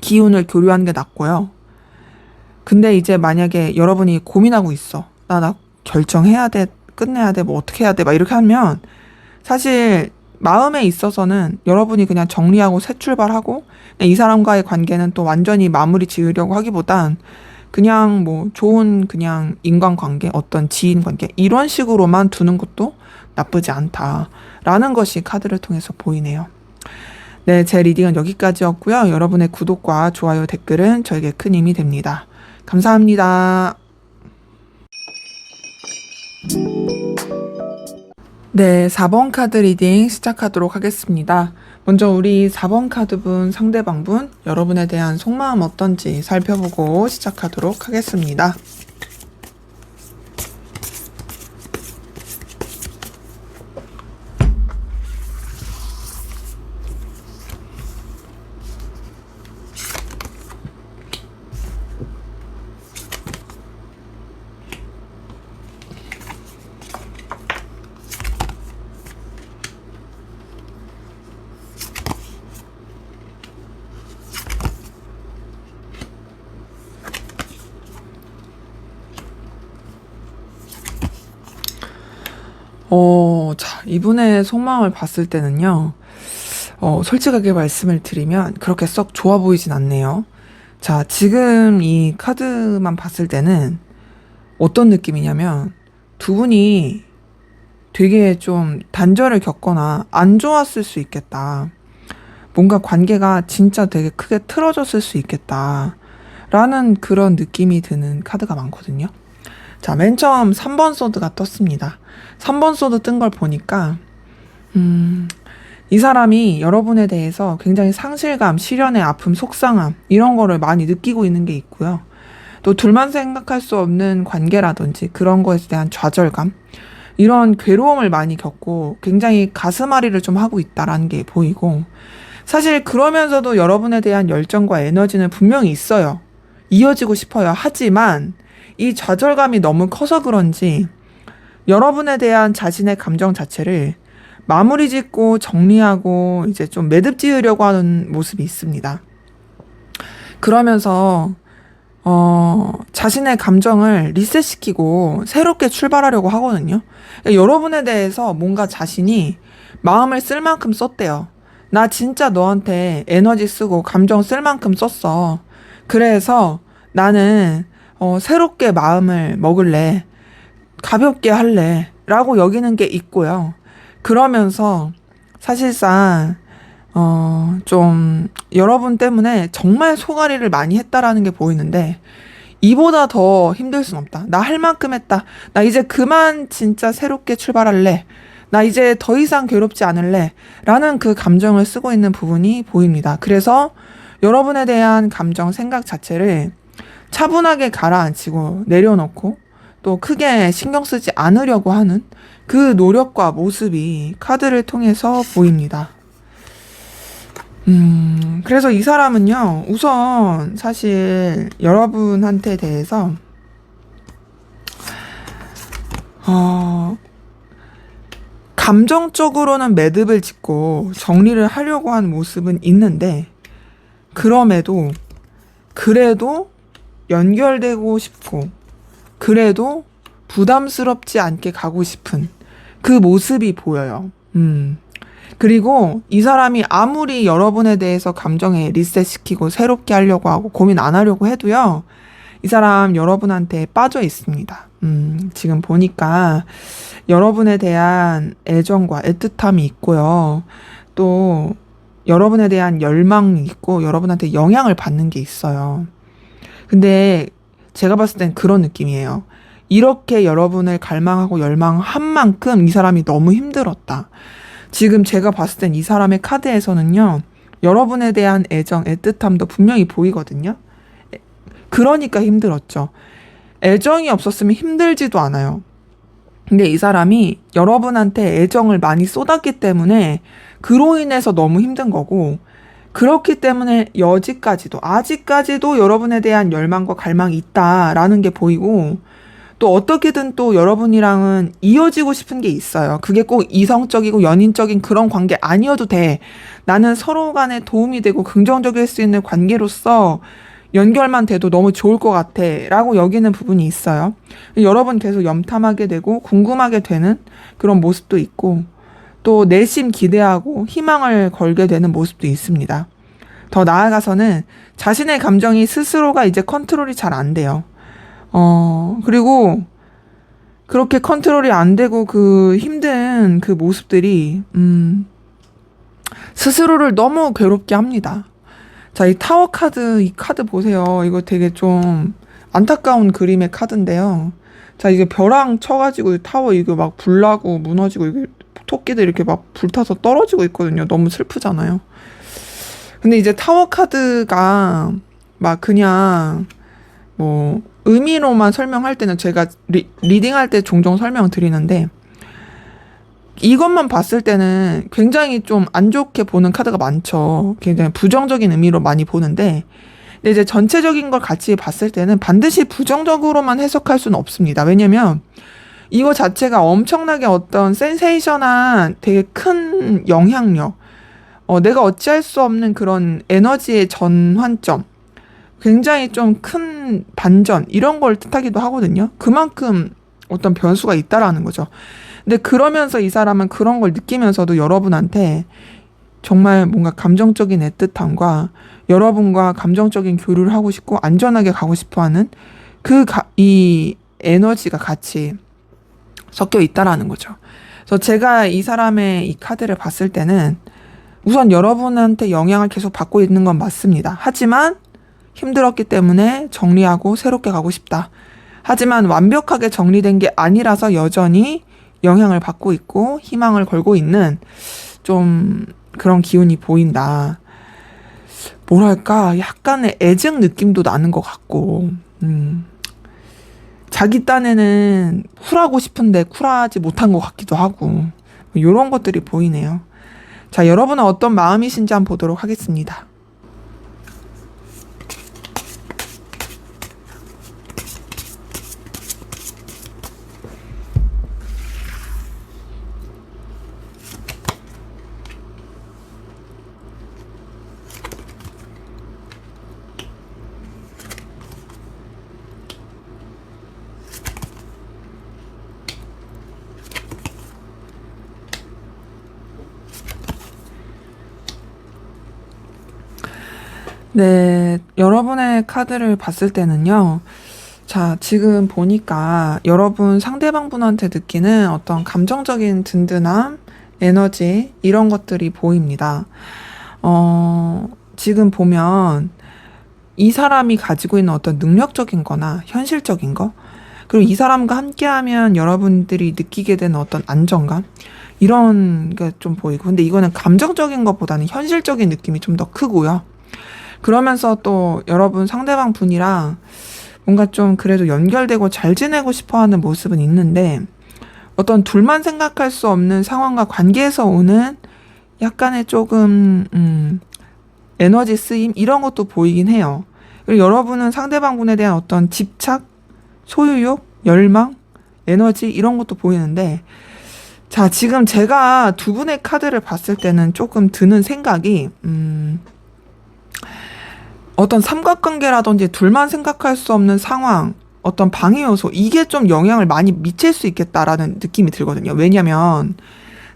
기운을 교류하는 게 낫고요. 근데 이제 만약에 여러분이 고민하고 있어. 나 결정해야 돼. 끝내야 돼. 뭐 어떻게 해야 돼. 막 이렇게 하면 사실 마음에 있어서는 여러분이 그냥 정리하고 새 출발하고 이 사람과의 관계는 또 완전히 마무리 지으려고 하기보단 그냥 뭐 좋은 그냥 인간관계, 어떤 지인관계 이런 식으로만 두는 것도 나쁘지 않다라는 것이 카드를 통해서 보이네요. 네, 제 리딩은 여기까지였고요. 여러분의 구독과 좋아요, 댓글은 저에게 큰 힘이 됩니다. 감사합니다. 네, 4번 카드 리딩 시작하도록 하겠습니다. 먼저 우리 4번 카드분, 상대방분, 여러분에 대한 속마음 어떤지 살펴보고 시작하도록 하겠습니다. 자, 이분의 속마음을 봤을 때는요, 솔직하게 말씀을 드리면 그렇게 썩 좋아 보이진 않네요. 자, 지금 이 카드만 봤을 때는 어떤 느낌이냐면 두 분이 되게 좀 단절을 겪거나 안 좋았을 수 있겠다. 뭔가 관계가 진짜 되게 크게 틀어졌을 수 있겠다. 라는 그런 느낌이 드는 카드가 많거든요. 자, 맨 처음 3번 소드가 떴습니다. 3번 소드 뜬 걸 보니까, 이 사람이 여러분에 대해서 굉장히 상실감, 시련의 아픔, 속상함, 이런 거를 많이 느끼고 있는 게 있고요. 또 둘만 생각할 수 없는 관계라든지 그런 거에 대한 좌절감, 이런 괴로움을 많이 겪고 굉장히 가슴앓이를 좀 하고 있다라는 게 보이고, 사실 그러면서도 여러분에 대한 열정과 에너지는 분명히 있어요. 이어지고 싶어요. 하지만 이 좌절감이 너무 커서 그런지 여러분에 대한 자신의 감정 자체를 마무리 짓고 정리하고 이제 좀 매듭 지으려고 하는 모습이 있습니다. 그러면서 자신의 감정을 리셋시키고 새롭게 출발하려고 하거든요. 그러니까 여러분에 대해서 뭔가 자신이 마음을 쓸 만큼 썼대요. 나 진짜 너한테 에너지 쓰고 감정 쓸 만큼 썼어. 그래서 나는 새롭게 마음을 먹을래. 가볍게 할래. 라고 여기는 게 있고요. 그러면서 사실상 좀 여러분 때문에 정말 소가리를 많이 했다라는 게 보이는데 이보다 더 힘들 순 없다. 나 할 만큼 했다. 나 이제 그만 진짜 새롭게 출발할래. 나 이제 더 이상 괴롭지 않을래. 라는 그 감정을 쓰고 있는 부분이 보입니다. 그래서 여러분에 대한 감정, 생각 자체를 차분하게 가라앉히고 내려놓고 또 크게 신경 쓰지 않으려고 하는 그 노력과 모습이 카드를 통해서 보입니다. 그래서 이 사람은요, 우선 사실 여러분한테 대해서, 감정적으로는 매듭을 짓고 정리를 하려고 하는 모습은 있는데, 그럼에도, 그래도 연결되고 싶고, 그래도 부담스럽지 않게 가고 싶은 그 모습이 보여요. 그리고 이 사람이 아무리 여러분에 대해서 감정에 리셋시키고 새롭게 하려고 하고 고민 안 하려고 해도요, 이 사람 여러분한테 빠져 있습니다. 지금 보니까 여러분에 대한 애정과 애틋함이 있고요. 또 여러분에 대한 열망이 있고 여러분한테 영향을 받는 게 있어요. 근데 제가 봤을 땐 그런 느낌이에요. 이렇게 여러분을 갈망하고 열망한 만큼 이 사람이 너무 힘들었다. 지금 제가 봤을 땐 이 사람의 카드에서는요, 여러분에 대한 애정, 애틋함도 분명히 보이거든요. 그러니까 힘들었죠. 애정이 없었으면 힘들지도 않아요. 근데 이 사람이 여러분한테 애정을 많이 쏟았기 때문에 그로 인해서 너무 힘든 거고, 그렇기 때문에 아직까지도 여러분에 대한 열망과 갈망이 있다라는 게 보이고, 또 어떻게든 또 여러분이랑은 이어지고 싶은 게 있어요. 그게 꼭 이성적이고 연인적인 그런 관계 아니어도 돼. 나는 서로 간에 도움이 되고 긍정적일 수 있는 관계로서 연결만 돼도 너무 좋을 것 같아. 라고 여기는 부분이 있어요. 여러분 계속 염탐하게 되고 궁금하게 되는 그런 모습도 있고, 또 내심 기대하고 희망을 걸게 되는 모습도 있습니다. 더 나아가서는 자신의 감정이 스스로가 이제 컨트롤이 잘 안 돼요. 그리고 그렇게 컨트롤이 안 되고 그 힘든 그 모습들이, 스스로를 너무 괴롭게 합니다. 자, 이 타워 카드, 이 카드 보세요. 이거 되게 좀 안타까운 그림의 카드인데요. 자, 이게 벼랑 쳐가지고 타워 이거 막 불나고 무너지고 이게 토끼들 이렇게 막 불타서 떨어지고 있거든요. 너무 슬프잖아요. 근데 이제 타워 카드가 막 그냥 뭐 의미로만 설명할 때는 제가 리딩할 때 종종 설명드리는데, 이것만 봤을 때는 굉장히 좀 안 좋게 보는 카드가 많죠. 굉장히 부정적인 의미로 많이 보는데, 근데 이제 전체적인 걸 같이 봤을 때는 반드시 부정적으로만 해석할 수는 없습니다. 왜냐면 이거 자체가 엄청나게 어떤 센세이션한 되게 큰 영향력, 내가 어찌할 수 없는 그런 에너지의 전환점, 굉장히 좀 큰 반전, 이런 걸 뜻하기도 하거든요. 그만큼 어떤 변수가 있다라는 거죠. 근데 그러면서 이 사람은 그런 걸 느끼면서도 여러분한테 정말 뭔가 감정적인 애틋함과 여러분과 감정적인 교류를 하고 싶고 안전하게 가고 싶어 하는 이 에너지가 같이 섞여 있다라는 거죠. 그래서 제가 이 사람의 이 카드를 봤을 때는 우선 여러분한테 영향을 계속 받고 있는 건 맞습니다. 하지만 힘들었기 때문에 정리하고 새롭게 가고 싶다. 하지만 완벽하게 정리된 게 아니라서 여전히 영향을 받고 있고 희망을 걸고 있는 좀 그런 기운이 보인다. 뭐랄까, 약간의 애증 느낌도 나는 것 같고, 자기 딴에는 쿨하고 싶은데 쿨하지 못한 것 같기도 하고, 이런 것들이 보이네요. 자, 여러분은 어떤 마음이신지 한번 보도록 하겠습니다. 네, 여러분의 카드를 봤을 때는요. 자, 지금 보니까 여러분 상대방분한테 느끼는 어떤 감정적인 든든함, 에너지, 이런 것들이 보입니다. 지금 보면 이 사람이 가지고 있는 어떤 능력적인 거나 현실적인 거, 그리고 이 사람과 함께하면 여러분들이 느끼게 되는 어떤 안정감, 이런 게 좀 보이고, 근데 이거는 감정적인 것보다는 현실적인 느낌이 좀 더 크고요. 그러면서 또 여러분 상대방 분이랑 뭔가 좀 그래도 연결되고 잘 지내고 싶어 하는 모습은 있는데 어떤 둘만 생각할 수 없는 상황과 관계에서 오는 약간의 조금 에너지 쓰임 이런 것도 보이긴 해요. 그리고 여러분은 상대방 분에 대한 어떤 집착, 소유욕, 열망, 에너지 이런 것도 보이는데 자, 지금 제가 두 분의 카드를 봤을 때는 조금 드는 생각이 어떤 삼각관계라든지 둘만 생각할 수 없는 상황, 어떤 방해 요소, 이게 좀 영향을 많이 미칠 수 있겠다라는 느낌이 들거든요. 왜냐면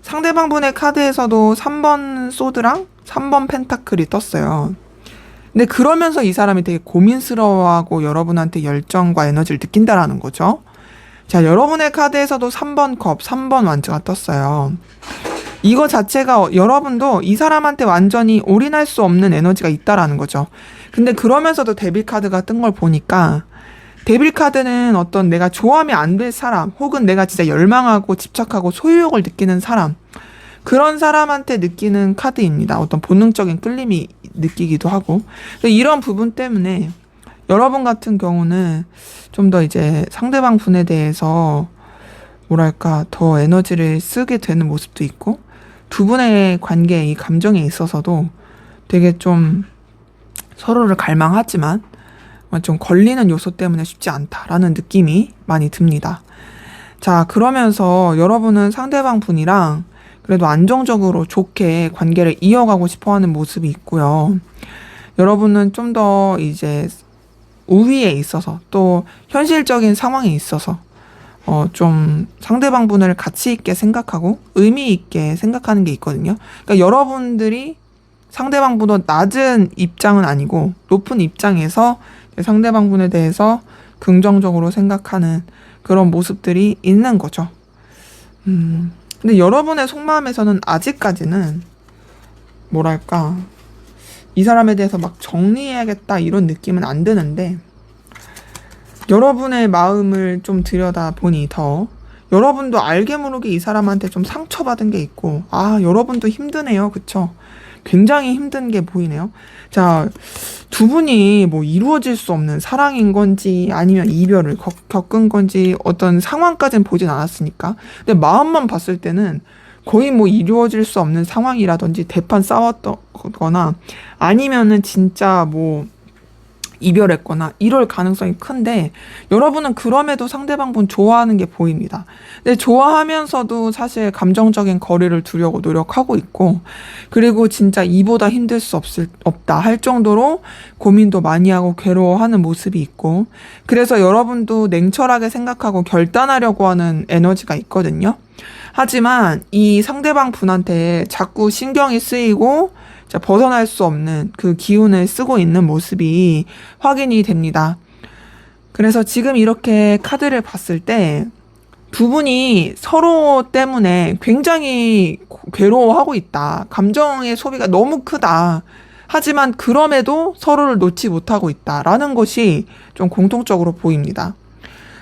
상대방 분의 카드에서도 3번 소드랑 3번 펜타클이 떴어요. 근데 그러면서 이 사람이 되게 고민스러워하고 여러분한테 열정과 에너지를 느낀다라는 거죠. 자, 여러분의 카드에서도 3번 컵, 3번 완주가 떴어요. 이거 자체가 여러분도 이 사람한테 완전히 올인할 수 없는 에너지가 있다라는 거죠. 근데 그러면서도 데빌 카드가 뜬 걸 보니까 데빌 카드는 어떤 내가 좋아하면 안 될 사람 혹은 내가 진짜 열망하고 집착하고 소유욕을 느끼는 사람 그런 사람한테 느끼는 카드입니다. 어떤 본능적인 끌림이 느끼기도 하고 이런 부분 때문에 여러분 같은 경우는 좀 더 이제 상대방 분에 대해서 뭐랄까 더 에너지를 쓰게 되는 모습도 있고 두 분의 관계 이 감정에 있어서도 되게 좀 서로를 갈망하지만 좀 걸리는 요소 때문에 쉽지 않다라는 느낌이 많이 듭니다. 자, 그러면서 여러분은 상대방 분이랑 그래도 안정적으로 좋게 관계를 이어가고 싶어 하는 모습이 있고요. 여러분은 좀 더 이제 우위에 있어서 또 현실적인 상황에 있어서 좀 상대방 분을 가치 있게 생각하고 의미 있게 생각하는 게 있거든요. 그러니까 여러분들이 상대방 분보다 낮은 입장은 아니고 높은 입장에서 상대방 분에 대해서 긍정적으로 생각하는 그런 모습들이 있는 거죠. 근데 여러분의 속마음에서는 아직까지는 뭐랄까 이 사람에 대해서 막 정리해야겠다 이런 느낌은 안 드는데 여러분의 마음을 좀 들여다보니 더 여러분도 알게 모르게 이 사람한테 좀 상처받은 게 있고 아 여러분도 힘드네요. 그쵸? 굉장히 힘든 게 보이네요. 자, 두 분이 뭐 이루어질 수 없는 사랑인 건지 아니면 이별을 겪은 건지 어떤 상황까지는 보진 않았으니까 근데 마음만 봤을 때는 거의 뭐 이루어질 수 없는 상황이라든지 대판 싸웠거나 아니면은 진짜 뭐 이별했거나 이럴 가능성이 큰데 여러분은 그럼에도 상대방분 좋아하는 게 보입니다. 근데 좋아하면서도 사실 감정적인 거리를 두려고 노력하고 있고, 그리고 진짜 이보다 힘들 수 없다 할 정도로 고민도 많이 하고 괴로워하는 모습이 있고, 그래서 여러분도 냉철하게 생각하고 결단하려고 하는 에너지가 있거든요. 하지만 이 상대방 분한테 자꾸 신경이 쓰이고 벗어날 수 없는 그 기운을 쓰고 있는 모습이 확인이 됩니다. 그래서 지금 이렇게 카드를 봤을 때 두 분이 서로 때문에 굉장히 괴로워하고 있다. 감정의 소비가 너무 크다. 하지만 그럼에도 서로를 놓지 못하고 있다라는 것이 좀 공통적으로 보입니다.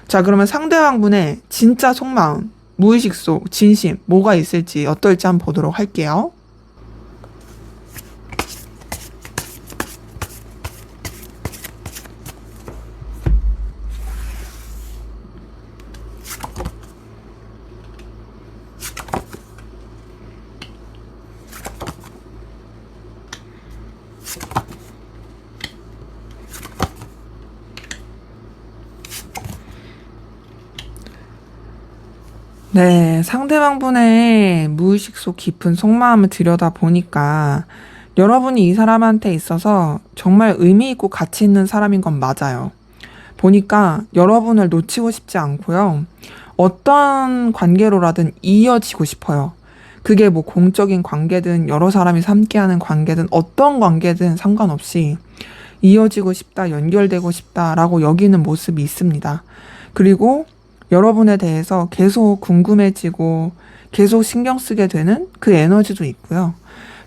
자, 그러면 상대방분의 진짜 속마음, 무의식 속 진심 뭐가 있을지 어떨지 한번 보도록 할게요. 네, 상대방분의 무의식 속 깊은 속마음을 들여다보니까 여러분이 이 사람한테 있어서 정말 의미 있고 가치 있는 사람인 건 맞아요. 보니까 여러분을 놓치고 싶지 않고요. 어떤 관계로라든 이어지고 싶어요. 그게 뭐 공적인 관계든 여러 사람이 함께하는 관계든 어떤 관계든 상관없이 이어지고 싶다, 연결되고 싶다라고 여기는 모습이 있습니다. 그리고 여러분에 대해서 계속 궁금해지고 계속 신경 쓰게 되는 그 에너지도 있고요.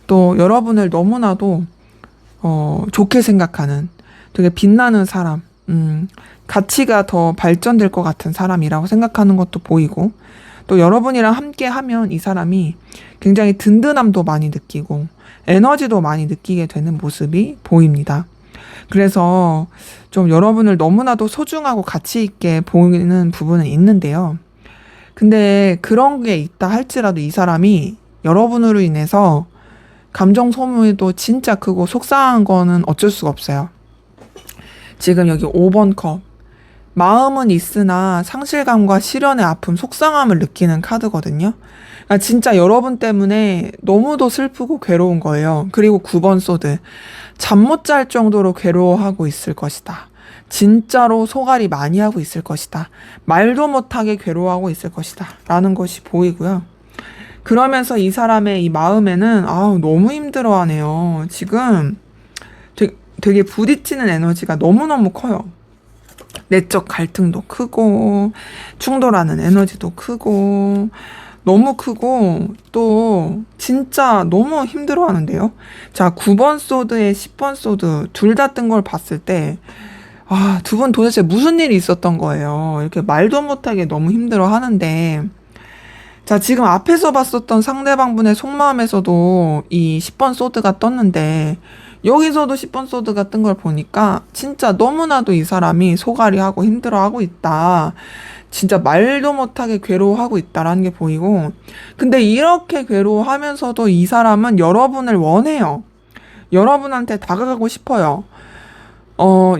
또 여러분을 너무나도 좋게 생각하는 되게 빛나는 사람, 가치가 더 발전될 것 같은 사람이라고 생각하는 것도 보이고, 또 여러분이랑 함께 하면 이 사람이 굉장히 든든함도 많이 느끼고 에너지도 많이 느끼게 되는 모습이 보입니다. 그래서 좀 여러분을 너무나도 소중하고 가치 있게 보이는 부분은 있는데요. 근데 그런 게 있다 할지라도 이 사람이 여러분으로 인해서 감정 소모도 진짜 크고 속상한 거는 어쩔 수가 없어요. 지금 여기 5번 컵. 마음은 있으나 상실감과 시련의 아픔, 속상함을 느끼는 카드거든요. 그러니까 진짜 여러분 때문에 너무도 슬프고 괴로운 거예요. 그리고 9번 소드. 잠 못 잘 정도로 괴로워하고 있을 것이다. 진짜로 소갈이 많이 하고 있을 것이다. 말도 못하게 괴로워하고 있을 것이다. 라는 것이 보이고요. 그러면서 이 사람의 이 마음에는 너무 힘들어하네요. 지금 되게 부딪히는 에너지가 너무너무 커요. 내적 갈등도 크고 충돌하는 에너지도 크고 너무 크고 또 진짜 너무 힘들어하는데요. 자, 9번 소드에 10번 소드 둘 다 뜬 걸 봤을 때 두 분 도대체 무슨 일이 있었던 거예요. 이렇게 말도 못하게 너무 힘들어하는데, 자, 지금 앞에서 봤었던 상대방분의 속마음에서도 이 10번 소드가 떴는데 여기서도 10번 소드가 뜬 걸 보니까 진짜 너무나도 이 사람이 소갈이하고 힘들어하고 있다. 진짜 말도 못하게 괴로워하고 있다라는 게 보이고, 근데 이렇게 괴로워하면서도 이 사람은 여러분을 원해요. 여러분한테 다가가고 싶어요.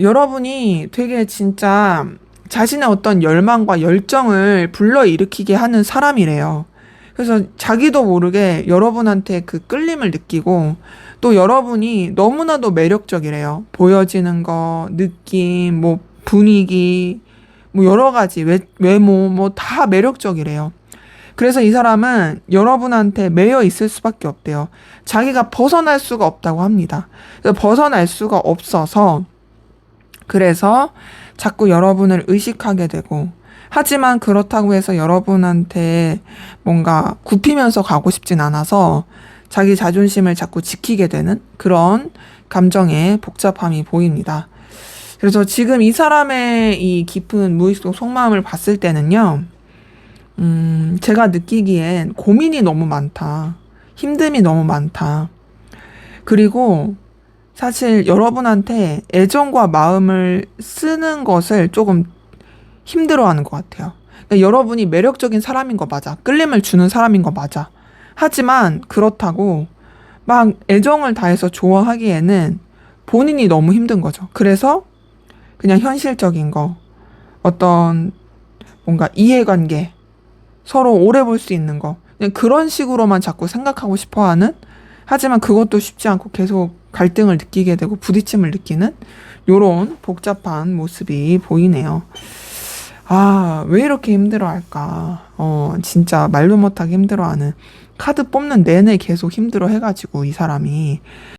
여러분이 되게 진짜 자신의 어떤 열망과 열정을 불러일으키게 하는 사람이래요. 그래서 자기도 모르게 여러분한테 그 끌림을 느끼고, 또 여러분이 너무나도 매력적이래요. 보여지는 거, 느낌, 뭐 분위기, 뭐 여러 가지 외모 뭐 다 매력적이래요. 그래서 이 사람은 여러분한테 매여 있을 수밖에 없대요. 자기가 벗어날 수가 없다고 합니다. 그래서 벗어날 수가 없어서 그래서 자꾸 여러분을 의식하게 되고, 하지만 그렇다고 해서 여러분한테 뭔가 굽히면서 가고 싶진 않아서 자기 자존심을 자꾸 지키게 되는 그런 감정의 복잡함이 보입니다. 그래서 지금 이 사람의 이 깊은 무의식 속마음을 봤을 때는요, 제가 느끼기엔 고민이 너무 많다. 힘듦이 너무 많다. 그리고 사실 여러분한테 애정과 마음을 쓰는 것을 조금 힘들어하는 것 같아요. 그러니까 여러분이 매력적인 사람인 거 맞아. 끌림을 주는 사람인 거 맞아. 하지만 그렇다고 막 애정을 다해서 좋아하기에는 본인이 너무 힘든 거죠. 그래서 그냥 현실적인 거, 어떤 뭔가 이해관계, 서로 오래 볼 수 있는 거, 그냥 그런 식으로만 자꾸 생각하고 싶어 하는, 하지만 그것도 쉽지 않고 계속 갈등을 느끼게 되고 부딪힘을 느끼는 요런 복잡한 모습이 보이네요. 아, 왜 이렇게 힘들어할까? 진짜 말도 못하게 힘들어하는, 카드 뽑는 내내 계속 힘들어 해가지고 이 사람이